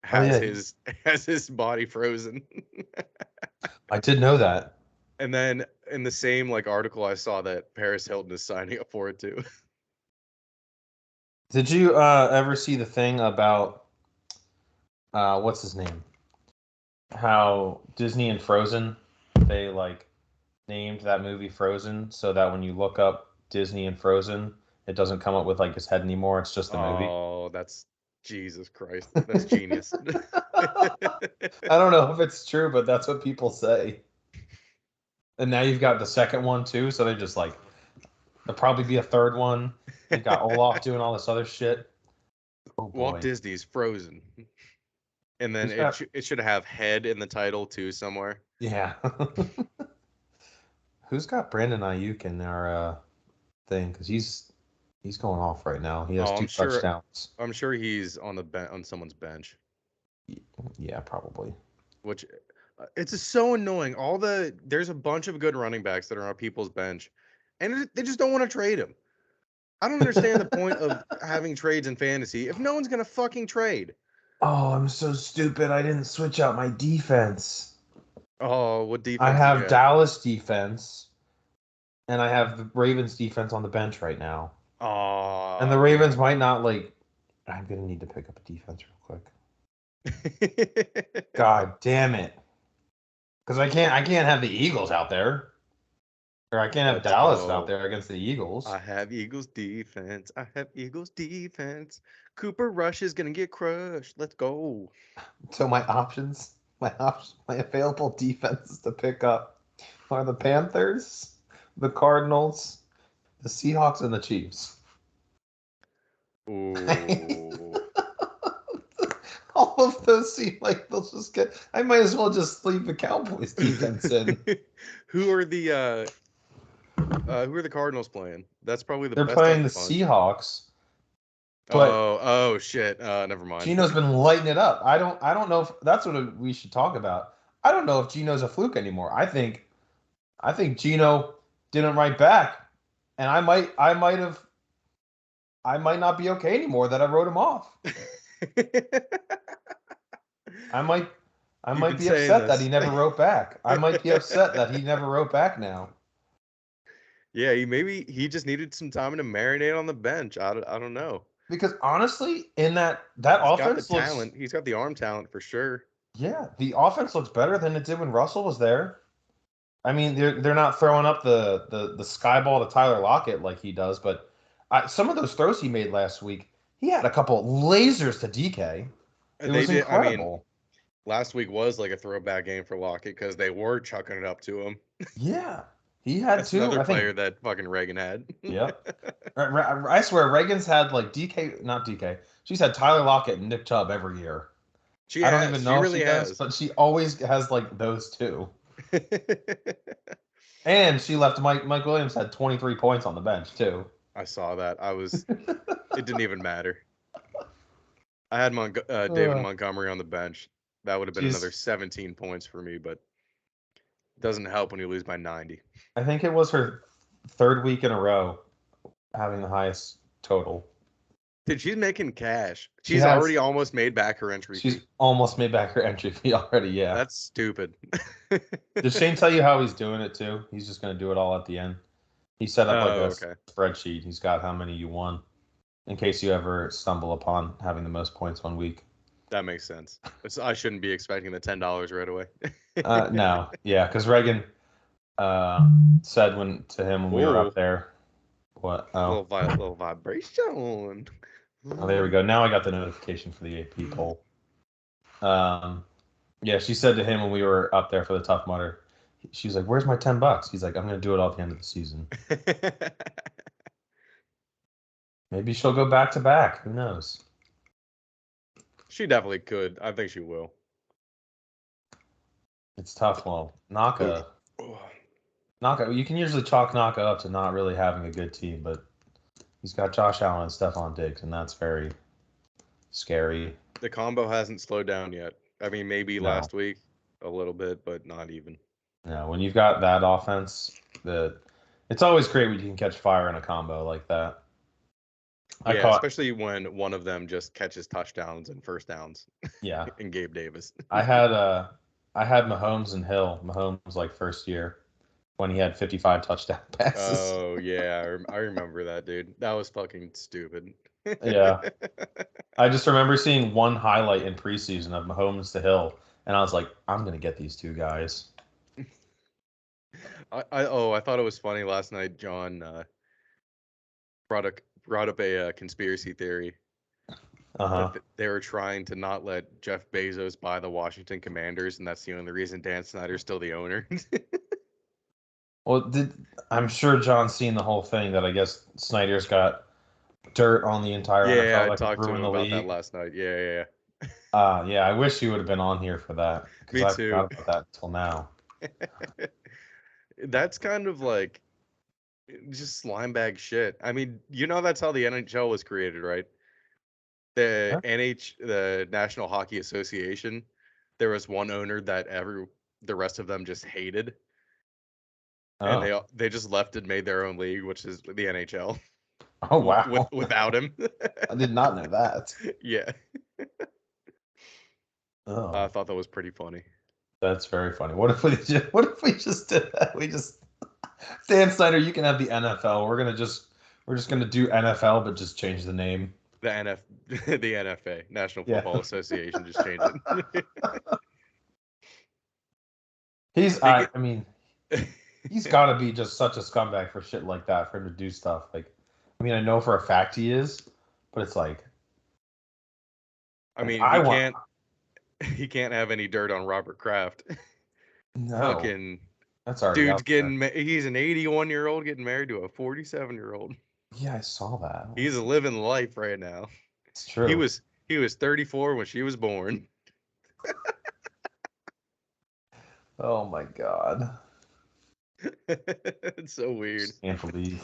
S2: Oh
S1: has
S2: yeah,
S1: his body frozen.
S2: I did know that.
S1: And then in the same like article I saw that Paris Hilton is signing up for it too.
S2: Did you ever see the thing about what's his name? How Disney and Frozen, they like named that movie Frozen so that when you look up Disney and Frozen, it doesn't come up with like his head anymore. It's just the movie.
S1: Oh, that's Jesus Christ. That's genius.
S2: I don't know if it's true, but that's what people say. And now you've got the second one too, so they're just like there'll probably be a third one. You got Olaf doing all this other shit. Oh
S1: Walt
S2: boy.
S1: Disney's Frozen. And then
S2: Who's got
S1: it should have head in the title too somewhere.
S2: yeah. Who's got Brandon Ayuk in our thing? Because he's going off right now. He has
S1: Oh,
S2: two touchdowns.
S1: I'm sure he's on on someone's bench,
S2: Yeah, probably.
S1: which it's just so annoying. There's a bunch of good running backs that are on people's bench, and they just don't want to trade him. I don't understand the point of having trades in fantasy if no one's gonna fucking trade.
S2: Oh, I'm so stupid. I didn't switch out my defense.
S1: Oh, what
S2: I
S1: defense did you
S2: have
S1: have?
S2: Dallas defense, and I have the Ravens defense on the bench right now. And the
S1: Oh,
S2: Ravens might not like. I'm gonna need to pick up a defense real quick. God damn it! Because I can't have the Eagles out there, or I can't have
S1: Let's
S2: Dallas out
S1: go.
S2: there against the Eagles.
S1: I have Eagles defense. I have Eagles defense. Cooper Rush is gonna get crushed. Let's go.
S2: So my available defenses to pick up are the Panthers, the Cardinals, the Seahawks, and the Chiefs.
S1: Ooh.
S2: All of those seem like they'll just get. I might as well just leave the Cowboys defense in.
S1: Who are the Cardinals playing? That's probably the
S2: They're
S1: best
S2: playing
S1: of
S2: the
S1: the bunch.
S2: Seahawks, but
S1: Oh shit. Never mind.
S2: Gino's been lighting it up. I don't know if that's what we should talk about. I don't know if Gino's a fluke anymore. I think Gino didn't write back, and I might not be okay anymore that I wrote him off. I might I
S1: You've
S2: might
S1: been
S2: be
S1: saying
S2: upset that he
S1: this.
S2: never wrote back. I might be upset that he never wrote back now.
S1: Yeah, maybe he just needed some time to marinate on the bench. I don't know.
S2: Because honestly, in that
S1: He's got the
S2: offense looks
S1: talent. He's got the arm talent for sure.
S2: yeah, the offense looks better than it did when Russell was there. I mean, they're not throwing up the sky ball to Tyler Lockett like he does, but some of those throws he made last week, he had a couple lasers to DK. It
S1: They
S2: was
S1: did. I mean,
S2: incredible.
S1: last week was like a throwback game for Lockett because they were chucking it up to him.
S2: Yeah, he had
S1: That's
S2: two.
S1: another
S2: I think.
S1: player that fucking Reagan had.
S2: Yep. I swear, Reagan's had like DK, not DK. She's had Tyler Lockett and Nick Chubb every year.
S1: She
S2: I don't
S1: has.
S2: even
S1: She
S2: know if she
S1: really
S2: does,
S1: has.
S2: but she always has like those two. And she left Mike Williams had 23 points on the bench too.
S1: I saw that. It didn't even matter. I had David
S2: Uh,
S1: Montgomery on the bench. That would have been another
S2: she's
S1: 17 points for me, but it doesn't help when you lose by 90.
S2: I think it was her third week in a row having the highest total.
S1: Dude, she's making cash.
S2: She
S1: She's
S2: has
S1: already almost made back her entry
S2: she's
S1: fee.
S2: almost made back her entry fee already, yeah.
S1: That's stupid.
S2: Did Shane tell you how he's doing it too? He's just gonna do it all at the end. He set up like
S1: Oh,
S2: a
S1: okay.
S2: spreadsheet. He's got how many you won in case you ever stumble upon having the most points one week.
S1: That makes sense. I shouldn't be expecting the $10 right away.
S2: No, yeah, because Reagan said when we were
S1: Oh,
S2: up there. What? Oh.
S1: Little vibration.
S2: Oh, there we go. Now I got the notification for the AP poll. Yeah, she said to him when we were up there for the Tough Mudder, she was like, "Where's my $10?" He's like, "I'm gonna do it all at the end of the season." Maybe she'll go back to back. Who knows?
S1: She definitely could. I think she will.
S2: It's tough. Well, Naka. You can usually chalk Naka up to not really having a good team, but he's got Josh Allen and Stephon Diggs, and that's very scary.
S1: The combo hasn't slowed down yet. I mean, maybe
S2: No.
S1: last week a little bit, but not even.
S2: No, when you've got that offense, it's always great when you can catch fire in a combo like that.
S1: Especially when one of them just catches touchdowns and first downs.
S2: Yeah.
S1: And Gabe Davis.
S2: I had Mahomes and Hill. Mahomes like first year when he had 55 touchdown passes.
S1: Oh yeah, I remember that, dude. That was fucking stupid.
S2: Yeah. I just remember seeing one highlight in preseason of Mahomes to Hill, and I was like, I'm gonna get these two guys.
S1: I thought it was funny last night. John brought up a conspiracy theory that they were trying to not let Jeff Bezos buy the Washington Commanders, and that's the only reason Dan Snyder's still the owner.
S2: Well, I'm sure John's seen the whole thing that I guess Snyder's got dirt on the entire NFL.
S1: I
S2: that
S1: talked to
S2: ruin
S1: him
S2: the
S1: about
S2: league.
S1: that last night. Yeah.
S2: Yeah, I wish you would have been on here for that.
S1: Me
S2: I
S1: too.
S2: forgot about that until now.
S1: That's kind of like just slime bag shit. I mean, that's how the NHL was created, right? The National Hockey Association, there was one owner that the rest of them just hated. And they just left and made their own league, which is the NHL.
S2: Oh wow!
S1: Without him,
S2: I did not know that.
S1: Yeah.
S2: Oh,
S1: I thought that was pretty funny.
S2: That's very funny. What if we just did that? Dan Snyder, you can have the NFL. We're just gonna do NFL, but just change the name.
S1: The NFA, National Football Association, just changed it.
S2: I mean, he's got to be just such a scumbag for shit like that, for him to do stuff. Like, I mean, I know for a fact he is, but it's like,
S1: I mean, he can't have any dirt on Robert Kraft.
S2: No,
S1: fucking
S2: that's already
S1: dude's he's an 81-year-old getting married to a 47-year-old.
S2: Yeah, I saw that.
S1: He's living life right now.
S2: It's true.
S1: He was 34 when she was born.
S2: Oh my god.
S1: It's so weird.
S2: Can't believe.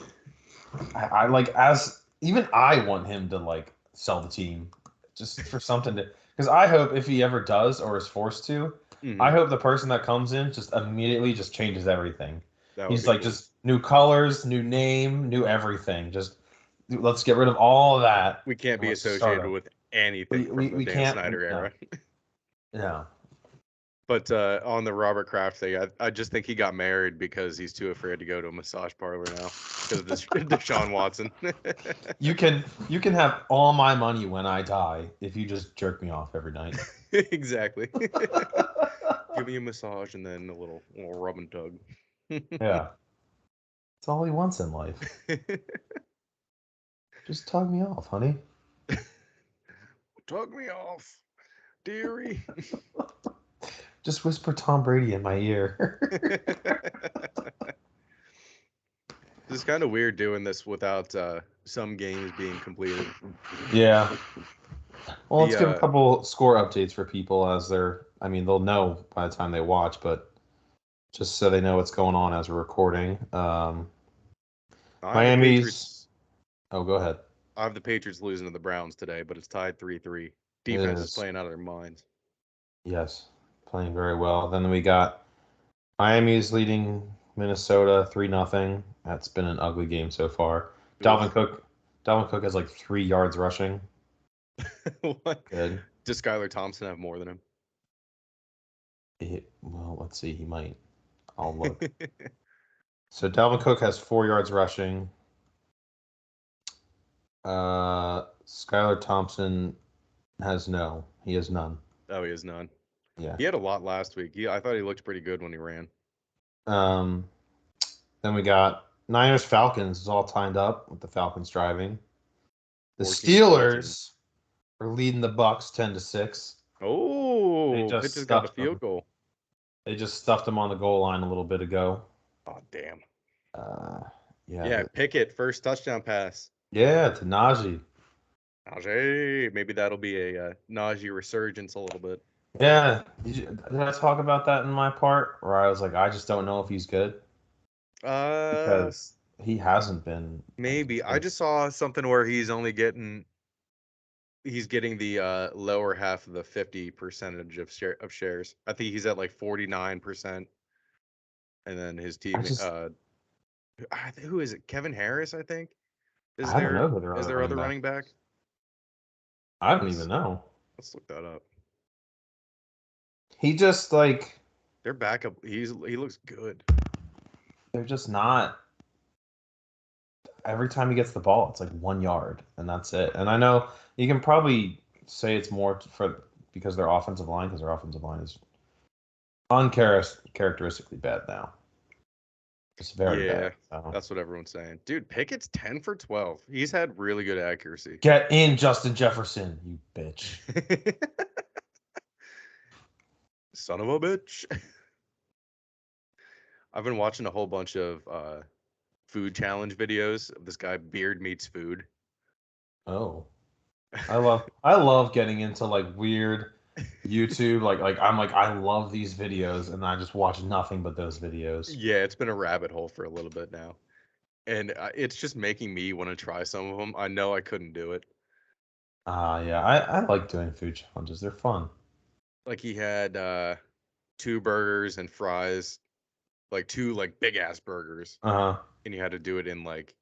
S2: I even I want him to like sell the team just for something to, because I hope if he ever does or is forced to, I hope the person that comes in just immediately just changes everything. He's like, cool. Just new colors, new name, new everything. Just let's get rid of all of that.
S1: We can't be associated with anything from the Dan Snyder era.
S2: No.
S1: But on the Robert Kraft thing, I just think he got married because he's too afraid to go to a massage parlor now because of Deshaun Watson.
S2: You can have all my money when I die if you just jerk me off every night.
S1: Exactly. Give me a massage and then a little rub and tug.
S2: Yeah. That's all he wants in life. Just tug me off, honey.
S1: Tug me off, dearie.
S2: Just whisper Tom Brady in my ear.
S1: It's kind of weird doing this without some games being completed.
S2: Yeah. Well, let's give a couple score updates for people as they'll know by the time they watch, but just so they know what's going on as we're recording. Miami's. Oh, go ahead.
S1: I have the Patriots losing to the Browns today, but it's tied 3-3. Defense is playing out of their minds.
S2: Yes, playing very well. Then we got Miami's leading Minnesota 3-0. That's been an ugly game so far. Dalvin Cook has like 3 yards rushing.
S1: What? Good. Does Skylar Thompson have more than him?
S2: Well, let's see. He might. I'll look. So Dalvin Cook has 4 yards rushing. Skylar Thompson has no. He has none.
S1: Oh, he has none.
S2: Yeah.
S1: He had a lot last week. I thought he looked pretty good when he ran.
S2: Then we got Niners Falcons is all tied up with the Falcons driving. The
S1: 14-14.
S2: Steelers are leading the Bucks 10-6. They
S1: Oh,
S2: just
S1: Pitcher's got the
S2: stuffed
S1: field
S2: them.
S1: goal.
S2: They just stuffed them on the goal line a little bit ago.
S1: Oh, damn.
S2: Uh, yeah,
S1: Yeah, Pickett, first touchdown pass.
S2: yeah, to Najee.
S1: Najee. Maybe that'll be a Najee resurgence a little bit.
S2: Yeah, did I talk about that in my part where I was like, I just don't know if he's good because he hasn't been.
S1: Maybe. I just saw something where he's getting the lower half of the 50 percentage of shares. I think he's at like 49%. And then his
S2: I
S1: team,
S2: just
S1: who is it? Kevin Harris, I think, is
S2: I don't know
S1: their
S2: who their
S1: is
S2: other
S1: their other
S2: running
S1: running back.
S2: I don't even know.
S1: Let's look that up.
S2: He just like
S1: Their backup, he looks good.
S2: they're just not. Every time he gets the ball, it's like 1 yard, and that's it. And I know you can probably say it's more for because their offensive line, because their offensive line is uncharacteristically bad now. It's very
S1: Yeah,
S2: bad. So.
S1: that's what everyone's saying. Dude, Pickett's 10 for 12. He's had really good accuracy.
S2: Get in, Justin Jefferson, you bitch.
S1: Son of a bitch. I've been watching a whole bunch of food challenge videos of this guy Beard Meets Food.
S2: Oh, I love getting into like weird YouTube. I love these videos, and I just watch nothing but those videos.
S1: Yeah, it's been a rabbit hole for a little bit now. And it's just making me want to try some of them. I know I couldn't do it.
S2: Yeah, I like doing food challenges. They're fun.
S1: Like he had 2 burgers and fries, like 2 like big ass burgers,
S2: Uh-huh.
S1: and you had to do it in like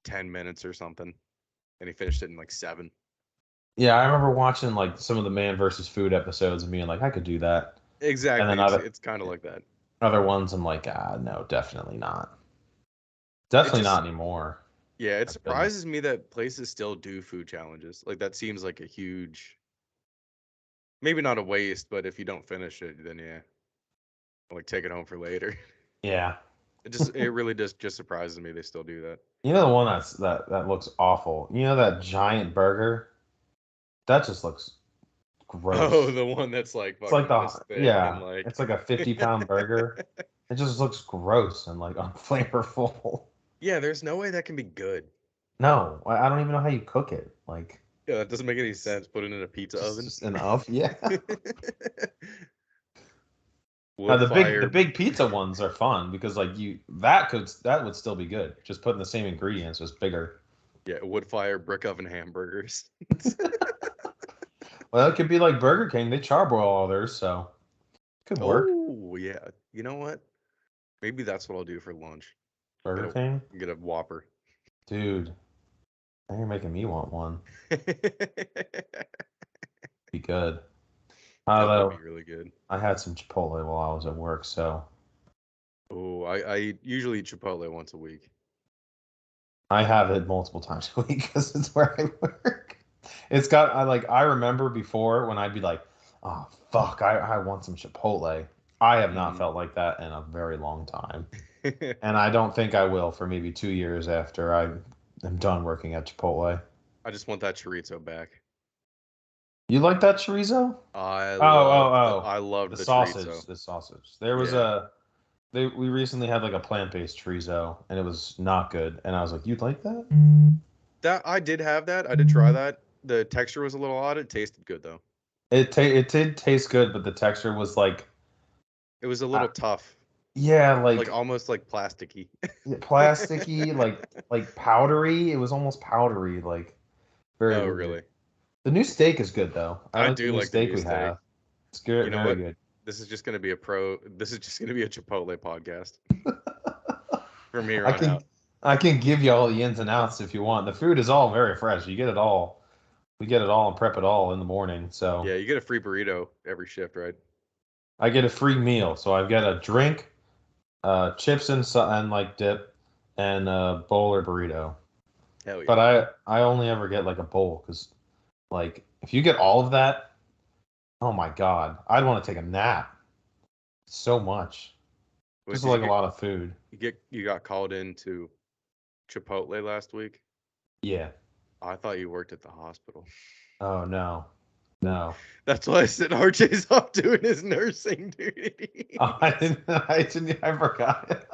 S1: 10 minutes or something. And he finished it in like 7.
S2: Yeah, I remember watching like some of the Man versus Food episodes and being like, I could do that. And then
S1: Exactly.
S2: other
S1: It's kind of like that.
S2: other ones, I'm like, no, definitely not.
S1: It
S2: Definitely
S1: just
S2: not anymore.
S1: Yeah, it
S2: I've been,
S1: surprises me that places still do food challenges. Like that seems like a huge, maybe not a waste, but if you don't finish it, then yeah, like take it home for later.
S2: yeah.
S1: It really just surprises me they still do that.
S2: You know the one that looks awful. You know that giant burger? That just looks
S1: Oh,
S2: gross.
S1: the one that's like
S2: It's like
S1: fucking this thick and like
S2: it's like a 50-pound burger. It just looks gross and like unflavorful.
S1: Yeah, there's no way that can be good.
S2: No, I don't even know how you cook it. Like
S1: Yeah, that doesn't make any sense. Put it in a pizza oven.
S2: just an oven. Yeah. Now
S1: Wood
S2: the
S1: fire.
S2: big pizza ones are fun because like that would still be good. Just putting the same ingredients, just bigger.
S1: Yeah, wood fire brick oven hamburgers.
S2: Well, it could be like Burger King. They charboil all theirs, so could work.
S1: Oh, yeah. You know what? Maybe that's what I'll do for lunch. Get
S2: Burger
S1: a
S2: King,
S1: get a Whopper.
S2: dude. Now you're making me want one. Be good.
S1: That would be
S2: Although
S1: really good.
S2: I had some Chipotle while I was at work, so
S1: Oh, I usually eat Chipotle once a week.
S2: I have it multiple times a week because it's where I work. It's got I remember before when I'd be like, oh fuck, I want some Chipotle. I have not
S1: Hmm.
S2: felt like that in a very long time. And I don't think I will for maybe 2 years after I am done working at Chipotle.
S1: I just want that chorizo back.
S2: You like that chorizo?
S1: I
S2: Oh, oh,
S1: loved
S2: oh.
S1: I loved
S2: The
S1: the
S2: sausage.
S1: chorizo.
S2: The sausage. There was
S1: Yeah.
S2: we recently had like a plant-based chorizo and it was not good. And I was like, you'd like that?
S1: That I did have that. I did try that. The texture was a little odd. It tasted good though.
S2: It did taste good, but the texture was like,
S1: It was a
S2: uh,
S1: little tough,
S2: yeah,
S1: like
S2: like
S1: almost like plasticky.
S2: plasticky, like powdery. It was almost powdery, like very
S1: Oh,
S2: weird.
S1: really?
S2: The new steak is good though. I
S1: I
S2: like the
S1: do
S2: new
S1: like the
S2: steak
S1: new
S2: we
S1: steak.
S2: have. It's good,
S1: You know
S2: very
S1: what?
S2: good.
S1: This is just gonna be a Chipotle podcast from here
S2: I
S1: on
S2: can
S1: out.
S2: I can give you all the ins and outs if you want. The food is all very fresh. You get it all. We get it all and prep it all in the morning. So
S1: Yeah, you get a free burrito every shift, right?
S2: I get a free meal. So I've got a drink, chips and like dip, and a bowl or burrito.
S1: Hell
S2: But
S1: yeah.
S2: I only ever get like a bowl because like if you get all of that, oh my God, I'd want to take a nap. So much. Just like a lot of food.
S1: You got called into Chipotle last week?
S2: Yeah.
S1: I thought you worked at the hospital.
S2: Oh no.
S1: That's why I said RJ's off doing his nursing duty.
S2: Oh, I forgot.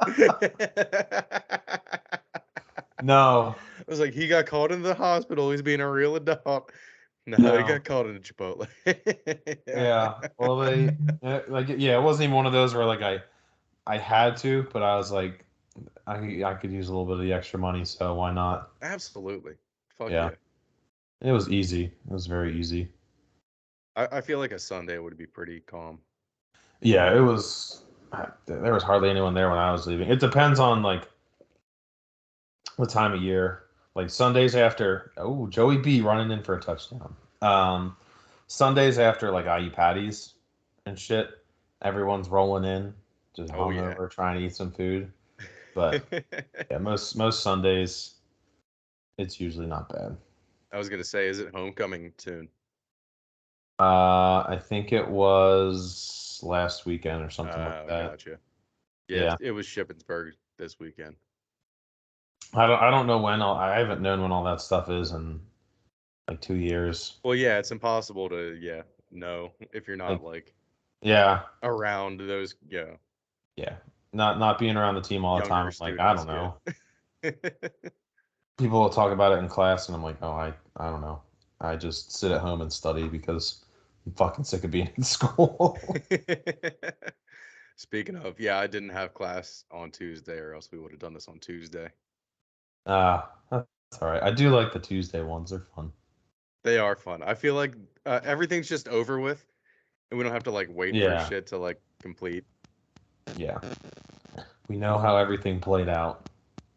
S2: No.
S1: I was like, he got called into the hospital. He's being a real adult. No, he
S2: No.
S1: got called into Chipotle.
S2: Yeah. Well, it wasn't even one of those where like I had to, but I was like, I could use a little bit of the extra money, so why not?
S1: Absolutely. Fuck
S2: Yeah.
S1: yeah.
S2: It was easy. It was very easy.
S1: I feel like a Sunday would be pretty calm.
S2: Yeah, it was. There was hardly anyone there when I was leaving. It depends on like the time of year. Like Sundays after, Joey B running in for a touchdown. Sundays after like IU patties and shit, everyone's rolling in, just
S1: Oh, yeah.
S2: hungover, trying to eat some food. But yeah, most Sundays, it's usually not bad.
S1: I was gonna say, is it homecoming soon?
S2: I think it was last weekend or something like that.
S1: Gotcha.
S2: Yeah.
S1: It was Shippensburg this weekend.
S2: I don't know when I haven't known when all that stuff is in like 2 years.
S1: Well, yeah, it's impossible to know if you're not like
S2: Yeah.
S1: around those
S2: Yeah. Not being around the team all the time.
S1: younger
S2: I'm like, I
S1: students.
S2: don't know.
S1: Yeah.
S2: People will talk about it in class and I'm like, I don't know. I just sit at home and study because I'm fucking sick of being in school.
S1: Speaking of, I didn't have class on Tuesday, or else we would have done this on Tuesday.
S2: That's all right. I do like the Tuesday ones. They're fun.
S1: They are fun. I feel like everything's just over with, and we don't have to like wait for shit to like complete.
S2: Yeah. We know how everything played out.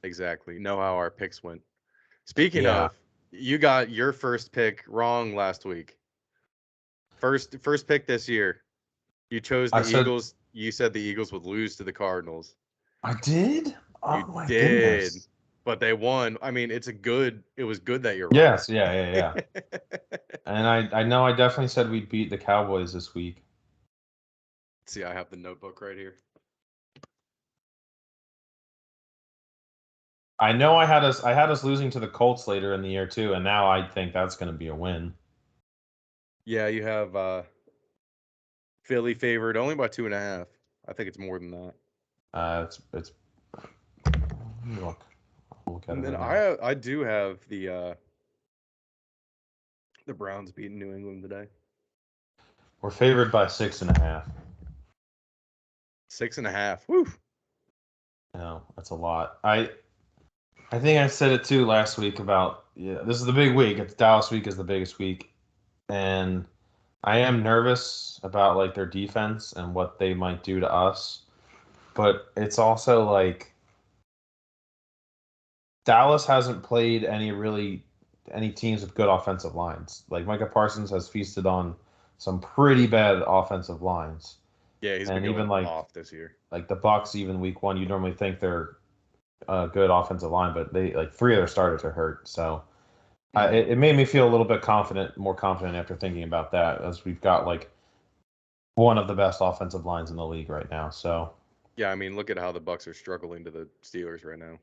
S1: Exactly. Know how our picks went. Speaking of, you got your first pick wrong last week. First pick this year. You chose the Eagles. You said the Eagles would lose to the Cardinals.
S2: I did? Oh my
S1: did.
S2: goodness.
S1: But they won. I mean, it was good that you're
S2: wrong. Yes, yeah. And I know I definitely said we'd beat the Cowboys this week.
S1: See, I have the notebook right here.
S2: I know I had us losing to the Colts later in the year too, and now I think that's going to be a win.
S1: Yeah, you have Philly favored only by 2.5. I think it's more than that.
S2: It's look. I'll look at
S1: and
S2: it
S1: then
S2: right
S1: I do have the Browns beating New England today.
S2: We're favored by 6.5.
S1: 6.5. Woo.
S2: No, that's a lot. I think I said it too last week about this is the big week. It's Dallas week is the biggest week, and I am nervous about like their defense and what they might do to us. But it's also like Dallas hasn't played any teams with good offensive lines. Like Micah Parsons has feasted on some pretty bad offensive lines.
S1: Yeah, he's been going off this year.
S2: Like the Bucs, even week one, you normally think they're a good offensive line, but they like 3 of their starters are hurt. So it made me feel a little bit more confident after thinking about that, as we've got like one of the best offensive lines in the league right now. So
S1: yeah, I mean, look at how the Bucs are struggling to the Steelers right now.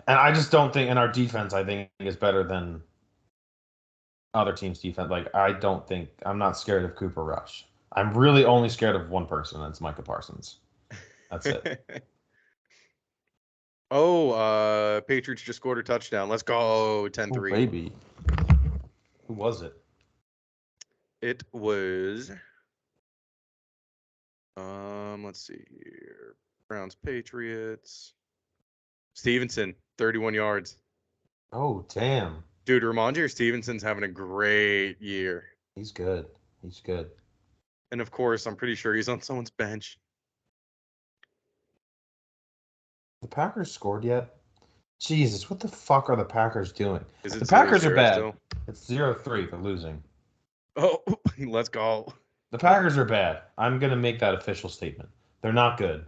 S2: And I just don't think, and our defense, I think, is better than other teams' defense. Like, I'm not scared of Cooper Rush. I'm really only scared of one person, and it's Micah Parsons. That's it.
S1: Patriots just scored a touchdown. Let's go, 10-3.
S2: Oh, baby. Who was it?
S1: It was, let's see here. Browns, Patriots. Stevenson, 31 yards.
S2: Oh, damn.
S1: Dude, Ramondre Stevenson's having a great year.
S2: He's good.
S1: And of course, I'm pretty sure he's on someone's bench.
S2: The Packers scored yet? Jesus, what the fuck are the Packers doing?
S1: The
S2: Packers are bad.
S1: Still?
S2: It's 0-3. They're losing.
S1: Oh, let's go.
S2: The Packers are bad. I'm going to make that official statement. They're not good.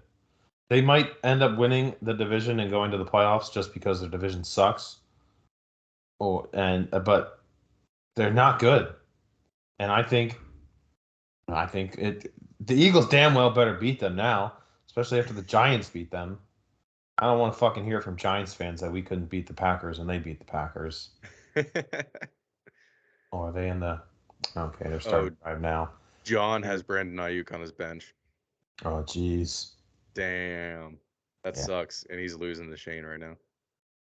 S2: They might end up winning the division and going to the playoffs just because their division sucks. But they're not good. And I think the Eagles damn well better beat them now, especially after the Giants beat them. I don't want to fucking hear from Giants fans that we couldn't beat the Packers and they beat the Packers. Oh, are they in the? Okay, they're starting to drive now.
S1: John has Brandon Ayuk on his bench.
S2: Oh, jeez.
S1: Damn, that sucks. And he's losing to Shane right now.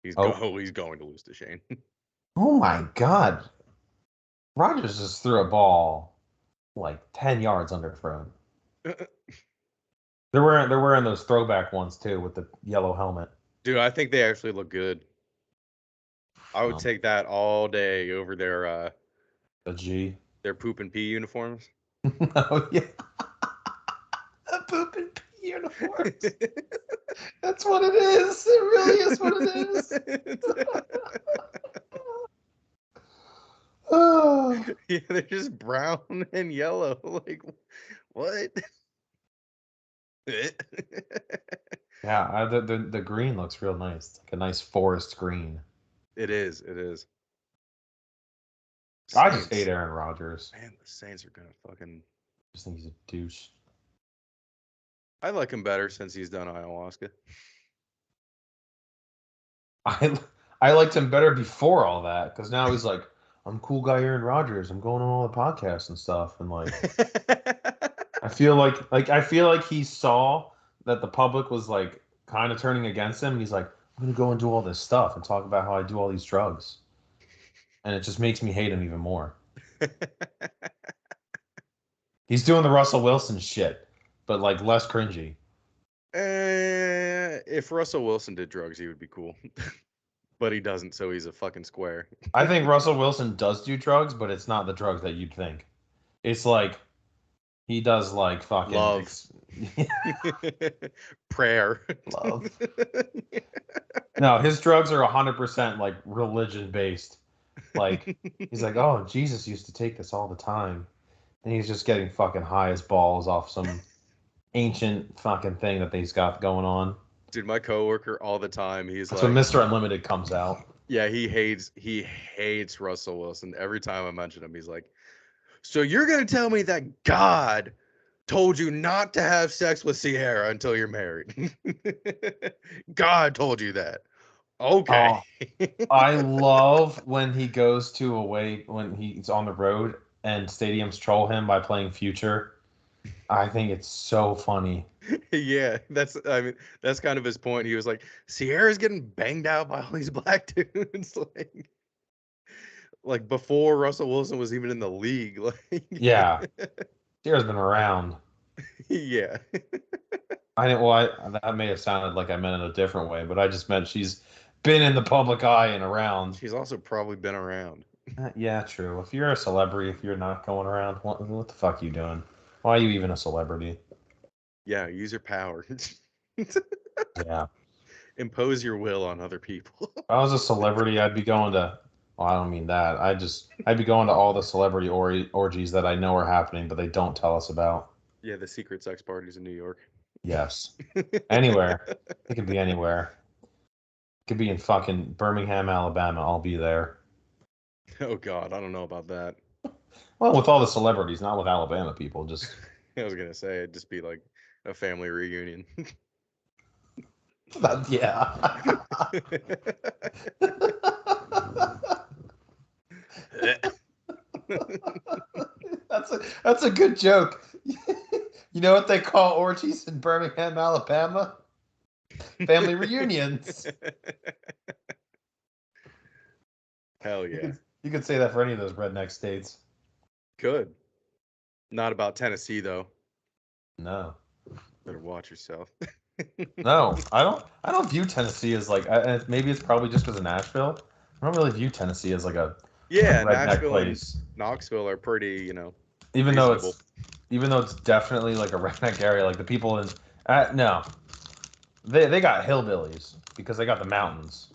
S1: He's he's going to lose to Shane.
S2: Oh my God. Rodgers just threw a ball like 10 yards underthrown. They're wearing those throwback ones too with the yellow helmet.
S1: Dude, I think they actually look good. I would take that all day over their their poop and pee uniforms.
S2: Oh yeah. Poop and pee uniforms. That's what it is. It really is what it is. Oh.
S1: Yeah, they're just brown and yellow. Like, what?
S2: Yeah, the green looks real nice. It's like a nice forest green.
S1: It is. It is.
S2: I just hate Aaron Rodgers.
S1: Man, the Saints are gonna fucking.
S2: I just think he's a douche.
S1: I like him better since he's done ayahuasca.
S2: I liked him better before all that because now he's like, I'm cool guy Aaron Rodgers. I'm going on all the podcasts and stuff, and like, I feel like he saw that the public was like kind of turning against him. And he's like, I'm gonna go and do all this stuff and talk about how I do all these drugs, and it just makes me hate him even more. He's doing the Russell Wilson shit, but like less cringy.
S1: If Russell Wilson did drugs, he would be cool. But he doesn't, so he's a fucking square.
S2: I think Russell Wilson does do drugs, but it's not the drugs that you'd think. It's like he does like fucking
S1: love, prayer,
S2: love. No, his drugs are 100% like religion based. Like he's like, oh, Jesus used to take this all the time, and he's just getting fucking high as balls off some ancient fucking thing that he's got going on.
S1: Dude, my coworker all the time, he's
S2: That's
S1: like,
S2: when Mr. Unlimited comes out.
S1: Yeah, he hates Russell Wilson. Every time I mention him, he's like, so you're gonna tell me that God told you not to have sex with Sierra until you're married? God told you that. Okay.
S2: Oh, I love when he goes to when he's on the road and stadiums troll him by playing Future. I think it's so funny.
S1: Yeah, that's kind of his point. He was like, Sierra's getting banged out by all these black dudes, like before Russell Wilson was even in the league. Like,
S2: yeah, Sierra's been around.
S1: Yeah.
S2: I didn't. Well, that may have sounded like I meant it a different way, but I just meant she's been in the public eye and around.
S1: She's also probably been around.
S2: Yeah, true. If you're a celebrity, if you're not going around, what the fuck are you doing? Why are you even a celebrity?
S1: Yeah, use your power.
S2: Yeah.
S1: Impose your will on other people.
S2: If I was a celebrity, I'd be going to. Well, I don't mean that. I'd be going to all the celebrity orgies that I know are happening, but they don't tell us about.
S1: Yeah, the secret sex parties in New York.
S2: Yes. Anywhere. It could be anywhere. It could be in fucking Birmingham, Alabama. I'll be there.
S1: Oh God, I don't know about that.
S2: Well, with all the celebrities, not with Alabama people. Just.
S1: I was gonna say it'd just be like a family reunion.
S2: Yeah. That's a good joke. You know what they call orgies in Birmingham, Alabama? Family reunions.
S1: Hell yeah.
S2: You could say that for any of those redneck states.
S1: Good. Not about Tennessee though.
S2: No.
S1: Better watch yourself.
S2: No, I don't view Tennessee as like. Maybe it's probably just because of Nashville. I don't really view Tennessee as like a redneck
S1: Nashville
S2: place.
S1: and Knoxville are pretty,
S2: even
S1: reasonable.
S2: though it's definitely like a redneck area. Like the people in no, they got hillbillies because they got the mountains.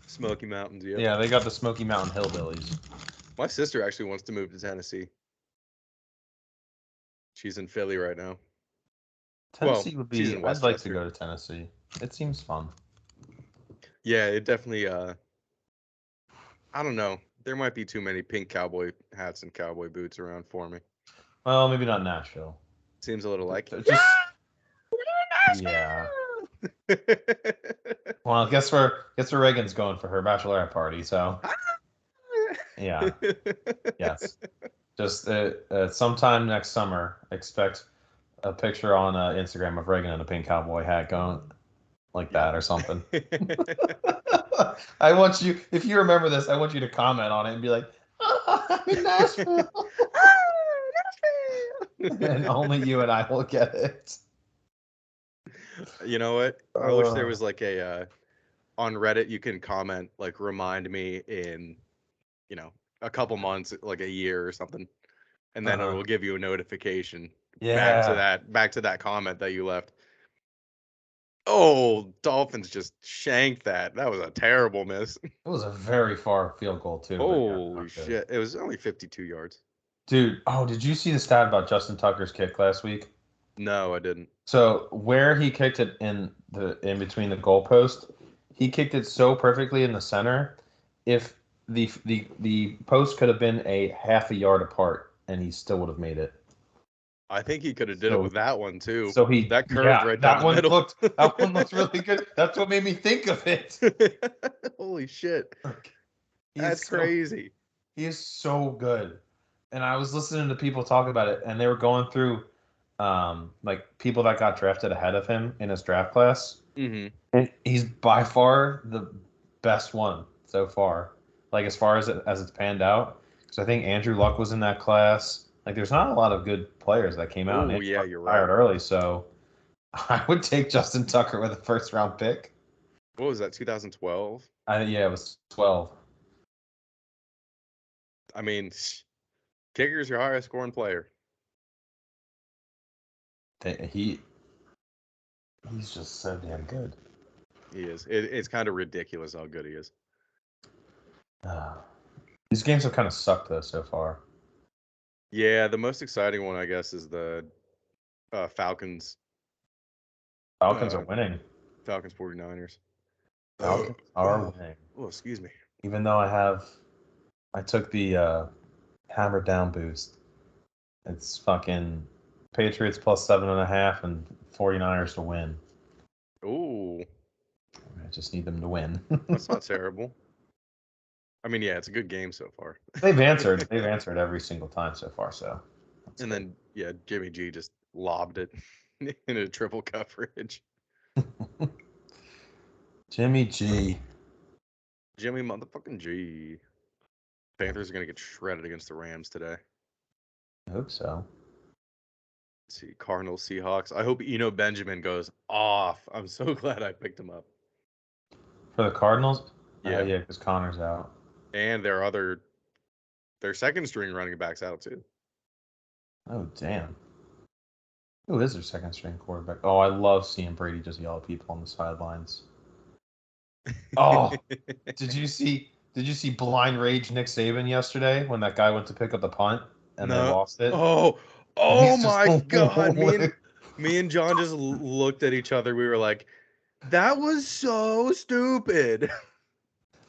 S1: Smoky Mountains, yeah.
S2: Yeah, they got the Smoky Mountain hillbillies.
S1: My sister actually wants to move to Tennessee. She's in Philly right now.
S2: Tennessee would be. I'd like to go to Tennessee. It seems fun.
S1: Yeah, it definitely. I don't know. There might be too many pink cowboy hats and cowboy boots around for me.
S2: Well, maybe not Nashville.
S1: Seems a little like
S2: Yeah. Well, guess where Reagan's going for her bachelorette party. So yeah, yes. Just sometime next summer, expect a picture on Instagram of Reagan in a pink cowboy hat going like that or something. I want you, if you remember this, I want you to comment on it and be like, oh, I'm in Nashville. And only you and I will get it.
S1: You know what? I wish there was like a on Reddit you can comment like remind me in, a couple months, like a year or something, and then it will give you a notification back to that comment that you left. Oh, Dolphins just shanked that. That was a terrible miss.
S2: It was a very far field goal too.
S1: Holy shit! It was only 52 yards.
S2: Dude, did you see the stat about Justin Tucker's kick last week?
S1: No, I didn't.
S2: So where he kicked it in between the goalpost, he kicked it so perfectly in the center. If the post could have been a half a yard apart, and he still would have made it.
S1: I think he could have did it with that one too.
S2: So
S1: that curved right down the middle.
S2: That one looked really good. That's what made me think of it.
S1: Holy shit! That's crazy.
S2: He is so good. And I was listening to people talk about it, and they were going through like people that got drafted ahead of him in his draft class.
S1: Mm-hmm.
S2: And he's by far the best one so far. Like as far as it's panned out. Because I think Andrew Luck was in that class. Like there's not a lot of good players that came out.
S1: Oh yeah, you're right.
S2: Fired early, so I would take Justin Tucker with a first round pick.
S1: What was that? 2012?
S2: Yeah, it was 12.
S1: I mean, kicker's your highest scoring player.
S2: He's just so damn good.
S1: He is. It's kind of ridiculous how good he is.
S2: These games have kind of sucked though so far.
S1: Yeah, the most exciting one, I guess, is the Falcons.
S2: Falcons are winning.
S1: Falcons 49ers.
S2: Falcons are winning.
S1: Oh, excuse me.
S2: Even though I took the hammer down boost. It's fucking Patriots plus 7.5 and 49ers to win.
S1: Ooh.
S2: I just need them to win.
S1: That's not terrible. I mean, yeah, it's a good game so far.
S2: They've answered every single time so far, so.
S1: And then, yeah, Jimmy G just lobbed it in a triple coverage.
S2: Jimmy G.
S1: Jimmy motherfucking G. Panthers are going to get shredded against the Rams today.
S2: I hope so.
S1: Let's see, Cardinals, Seahawks. I hope Eno Benjamin goes off. I'm so glad I picked him up.
S2: For the Cardinals?
S1: Yeah.
S2: Yeah, because Connor's out.
S1: And their second string running backs out too.
S2: Oh, damn. Who is their second string quarterback? Oh, I love seeing Brady just yell at people on the sidelines. Oh, did you see blind rage Nick Saban yesterday when that guy went to pick up the punt and they lost it?
S1: Oh my God. Me and John just looked at each other. We were like, that was so stupid.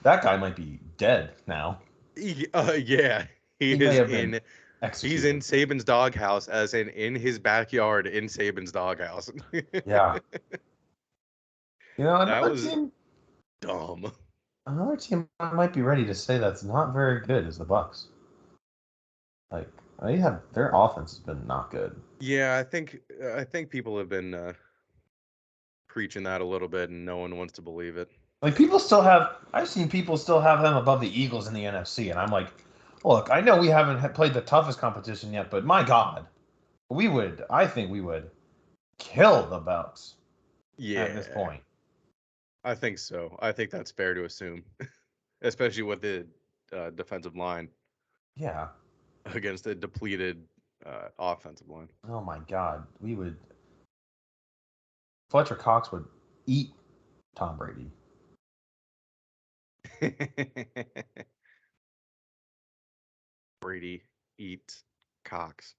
S2: That guy might be dead now.
S1: Yeah. He's in Saban's doghouse, as in his backyard in Saban's doghouse.
S2: Yeah. You know,
S1: that was dumb.
S2: Another team I might be ready to say that's not very good is the Bucks. Like their offense has been not good.
S1: Yeah, I think people have been preaching that a little bit, and no one wants to believe it.
S2: Like I've seen people still have them above the Eagles in the NFC, and I'm like, look, I know we haven't played the toughest competition yet, but my God, I think we would kill the Bucks.
S1: Yeah.
S2: At this point.
S1: I think so. I think that's fair to assume, especially with the defensive line.
S2: Yeah.
S1: Against a depleted offensive line.
S2: Oh my God, Fletcher Cox would eat Tom Brady.
S1: Brady eat Cox.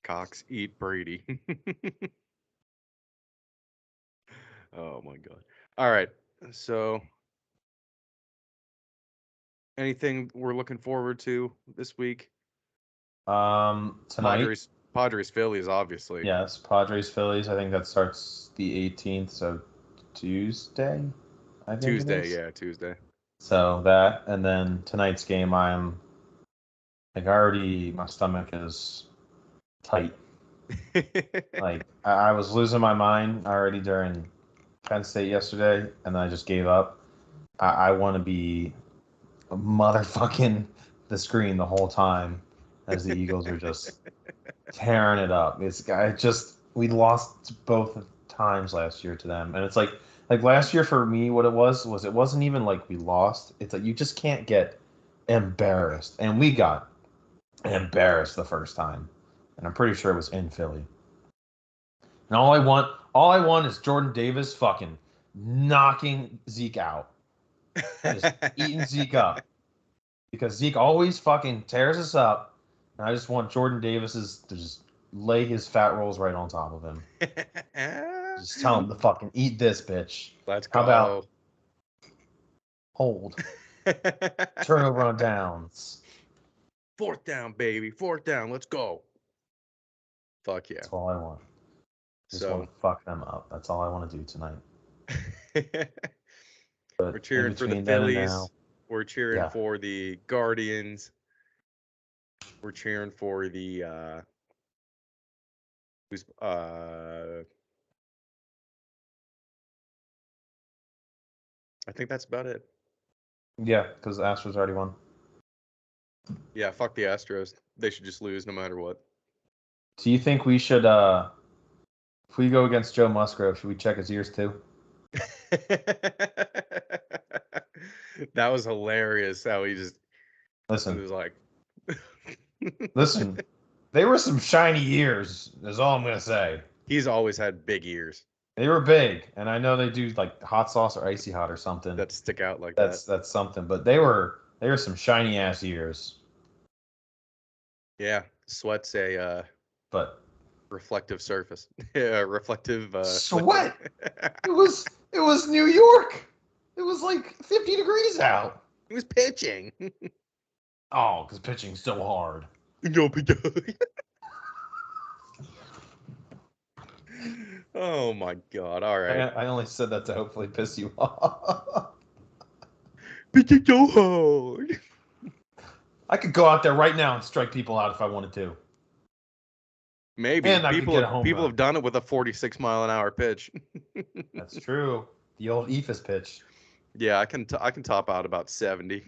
S1: Cox eat Brady. Oh my God. All right. So anything we're looking forward to this week?
S2: Tonight.
S1: Padres Phillies, obviously.
S2: Yes, Padres Phillies. I think that starts the 18th, so Tuesday. I think it
S1: Tuesday,
S2: is.
S1: yeah, Tuesday.
S2: So that, and then tonight's game, I'm like already my stomach is tight. Like I was losing my mind already during Penn State yesterday, and then I just gave up. I want to be motherfucking the screen the whole time as the Eagles are just tearing it up. We lost both times last year to them, and it's like last year for me, what it was it wasn't even like we lost. It's like you just can't get embarrassed, and we got embarrassed the first time, and I'm pretty sure it was in Philly. And all I want is Jordan Davis fucking knocking Zeke out, just eating Zeke up, because Zeke always fucking tears us up, and I just want Jordan Davis's to just lay his fat rolls right on top of him. Just tell him to fucking eat this, bitch.
S1: Let's go.
S2: How about hold? Turnover on downs.
S1: 4th down, baby. 4th down. Let's go. Fuck yeah.
S2: That's all I want. Just
S1: So
S2: want to fuck them up. That's all I want to do tonight. But
S1: we're cheering for the
S2: between then and
S1: Phillies.
S2: now,
S1: We're cheering
S2: yeah.
S1: for the Guardians. We're cheering for the I think that's about it.
S2: Yeah, because the Astros already won.
S1: Yeah, fuck the Astros. They should just lose no matter what.
S2: Do you think we should, if we go against Joe Musgrove, should we check his ears too?
S1: That was hilarious how he just
S2: Listen,
S1: was like
S2: listen. They were some shiny ears, is all I'm going to say.
S1: He's always had big ears
S2: They were big, and I know they do like hot sauce or icy hot or something.
S1: that stick out like
S2: That's something, but they were some shiny ass ears.
S1: Yeah, sweat's a
S2: But
S1: reflective surface. Yeah, reflective
S2: sweat. It was New York. It was like 50 degrees out.
S1: He was pitching.
S2: Oh, because pitching's so hard.
S1: Oh my god! All right.
S2: I only said that to hopefully piss you off.
S1: Pitching so hard.
S2: I could go out there right now and strike people out if I wanted to.
S1: Maybe
S2: And I could get a home
S1: people
S2: run.
S1: have done it with a 46-mile-an-hour pitch.
S2: That's true. The old Ephus pitch.
S1: Yeah, I can top out about 70.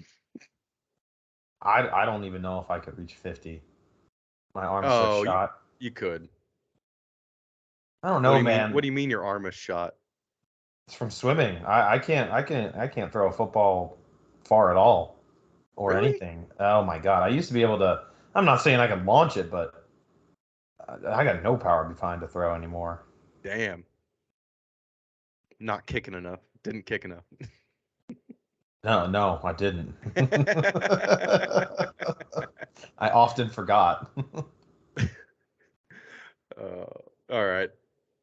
S2: I don't even know if I could reach 50. My arm's so shot.
S1: You could.
S2: I don't know, man.
S1: What do you mean your arm is shot?
S2: It's from swimming. I can't throw a football far at all or
S1: Really?
S2: anything. Oh my god. I used to be able to. I'm not saying I can launch it, but I got no power behind to throw anymore.
S1: Damn. Not kicking enough. Didn't kick enough.
S2: No, I didn't. I often forgot.
S1: All right.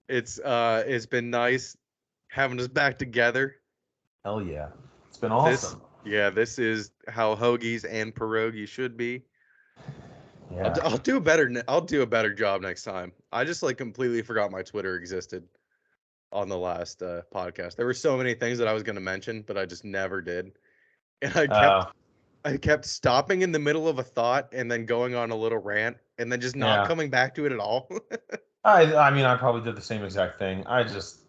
S1: It's been nice having us back together.
S2: Hell yeah. It's been awesome.
S1: This is how Hoagies and Pierogis should be.
S2: Yeah.
S1: I'll do a better job next time. I just completely forgot my Twitter existed on the last podcast. There were so many things that I was going to mention, but I just never did. And I kept stopping in the middle of a thought and then going on a little rant and then just not coming back to it at all.
S2: I mean, I probably did the same exact thing. I just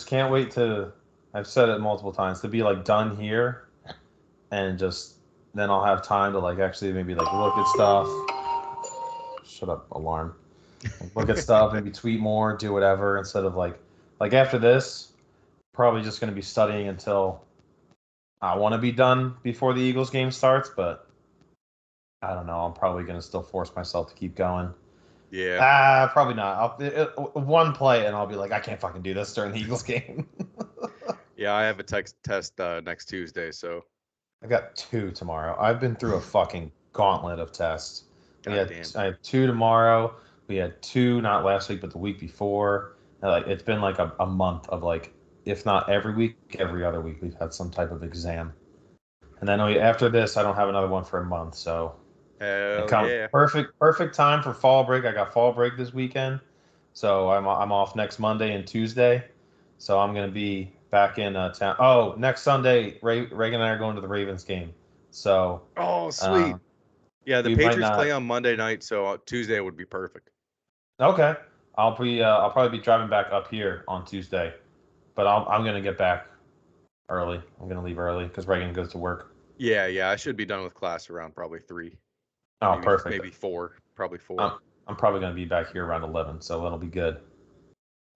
S2: can't wait to, I've said it multiple times, to be done here and just, then I'll have time to actually maybe look at stuff. Shut up, alarm. Look at stuff, maybe tweet more, do whatever, instead of after this, probably just going to be studying until I want to be done before the Eagles game starts, but I don't know. I'm probably going to still force myself to keep going.
S1: Yeah.
S2: Probably not. One play and I'll be I can't fucking do this during the Eagles game.
S1: Yeah, I have a test next Tuesday, so.
S2: I got 2 tomorrow. I've been through a fucking gauntlet of tests. I have 2 tomorrow. We had 2 not last week, but the week before. It's been a month of if not every week, every other week we've had some type of exam. And then after this, I don't have another one for a month. So
S1: Hell
S2: And
S1: yeah.
S2: perfect time for fall break. I got fall break this weekend, so I'm off next Monday and Tuesday. So I'm gonna be back in town. Oh, next Sunday, Reagan and I are going to the Ravens game. So
S1: Oh,
S2: uh,
S1: sweet. Yeah, the
S2: we might
S1: Patriots play
S2: not.
S1: on Monday night, so Tuesday would be perfect.
S2: Okay, I'll probably be driving back up here on Tuesday, but I'm gonna get back early. I'm gonna leave early because Reagan goes to work.
S1: Yeah, I should be done with class around probably 3,
S2: Oh,
S1: maybe
S2: perfect.
S1: maybe 4, probably 4.
S2: I'm probably gonna be back here around 11, so that'll be good.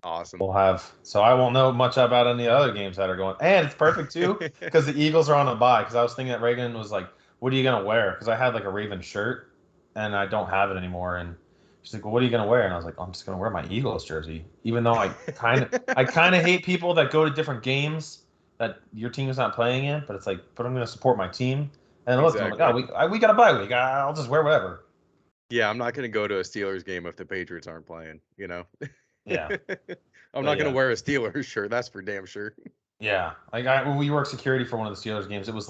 S1: Awesome.
S2: We'll have so I won't know much about any other games that are going, and it's perfect too because the Eagles are on a bye. Because I was thinking that Reagan was like, "What are you gonna wear?" Because I had like a Raven shirt, and I don't have it anymore. And she's like, "Well, what are you gonna wear?" And I was like, "I'm just gonna wear my Eagles jersey." Even though I kind of hate people that go to different games that your team's not playing in, but it's like, but I'm gonna support my team. And I looked, and I'm like,
S1: Exactly.
S2: "Oh, we got a bye week. I'll just wear whatever."
S1: Yeah, I'm not going to go to a Steelers game if the Patriots aren't playing, you know?
S2: Yeah,
S1: I'm
S2: but
S1: not going to
S2: yeah.
S1: wear a Steelers shirt, that's for damn sure.
S2: Yeah, like when we worked security for one of the Steelers games, it was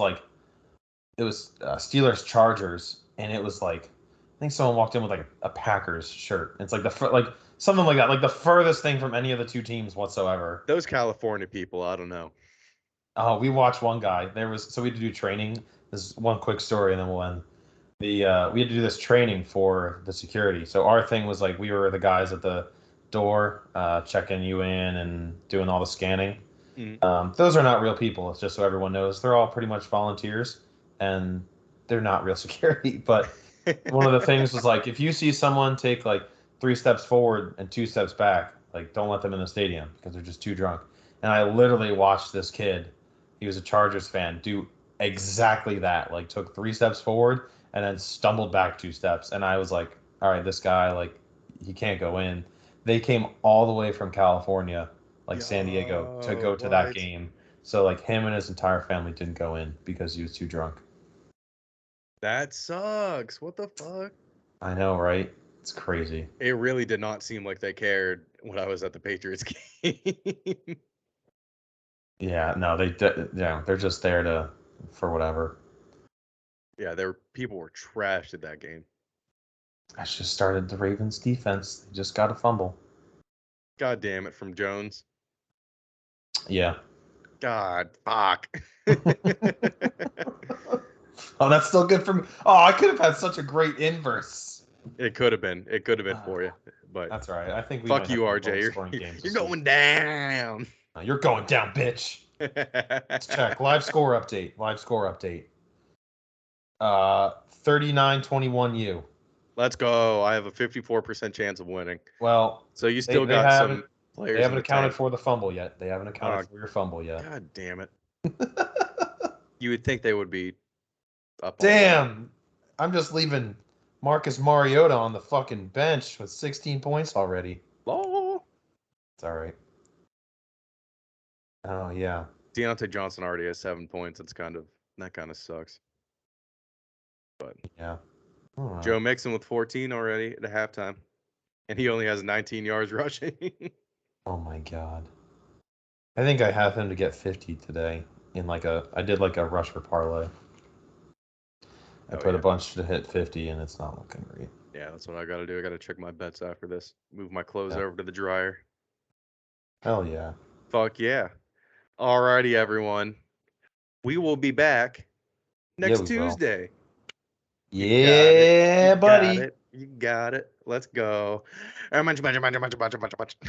S2: Steelers Chargers, and it was like I think someone walked in with like a Packers shirt. It's like like something like that, like the furthest thing from any of the two teams whatsoever.
S1: Those California people, I don't know.
S2: Oh, we watched one guy. We had to do training. This is one quick story, and then we'll end. We had to do this training for the security. So our thing was like we were the guys at the door, checking you in and doing all the scanning.
S1: Mm.
S2: Those are not real people. It's just so everyone knows they're all pretty much volunteers, and they're not real security. But one of the things was like if you see someone take like 3 steps forward and 2 steps back, like don't let them in the stadium because they're just too drunk. And I literally watched this kid. He was a Chargers fan. Do exactly that. Like took 3 steps forward and then stumbled back 2 steps. And I was like, all right, this guy like he can't go in. They came all the way from California, like San Diego, to
S1: Yo,
S2: go to that
S1: what?
S2: game. So like him and his entire family didn't go in because he was too drunk.
S1: That sucks. What the fuck?
S2: I know, right? It's crazy.
S1: It really did not seem like they cared when I was at the Patriots game.
S2: Yeah, no, yeah, they're just there for whatever.
S1: Yeah, people were trashed at that game.
S2: I just started the Ravens defense. They just got a fumble.
S1: God damn it, from Jones.
S2: Yeah.
S1: God, fuck.
S2: Oh, that's still good for me. Oh, I could have had such a great inverse.
S1: It could have been. It could have been for you. But
S2: That's all right. I think we
S1: fuck
S2: might have
S1: you,
S2: some
S1: RJ.
S2: low-scoring games
S1: You're
S2: this week.
S1: going down.
S2: You're going down, bitch. Let's check. Live score update. 39-21 U.
S1: Let's go. I have a 54% chance of winning.
S2: Well,
S1: So you
S2: they,
S1: still
S2: they
S1: got
S2: haven't
S1: some players
S2: they
S1: in
S2: haven't
S1: the
S2: accounted
S1: tank.
S2: for the fumble yet. They haven't accounted for your fumble yet.
S1: God damn it. You would think they would be up on that.
S2: Damn. I'm just leaving Marcus Mariota on the fucking bench with 16 points already.
S1: Oh.
S2: It's all right. Oh, yeah.
S1: Deontay Johnson already has 7 points. That kind of sucks. But
S2: Yeah. Right.
S1: Joe Mixon with 14 already at halftime. And he only has 19 yards rushing.
S2: Oh my god. I think I have him to get 50 today in I did like a rusher parlay. I put a bunch to hit 50 and it's not looking great.
S1: Yeah, that's what I got to do. I got to check my bets after this. Move my clothes over to the dryer.
S2: Hell yeah.
S1: Fuck yeah. Alrighty, everyone. We will be back next Tuesday.
S2: Yeah, buddy.
S1: You got it. Let's go.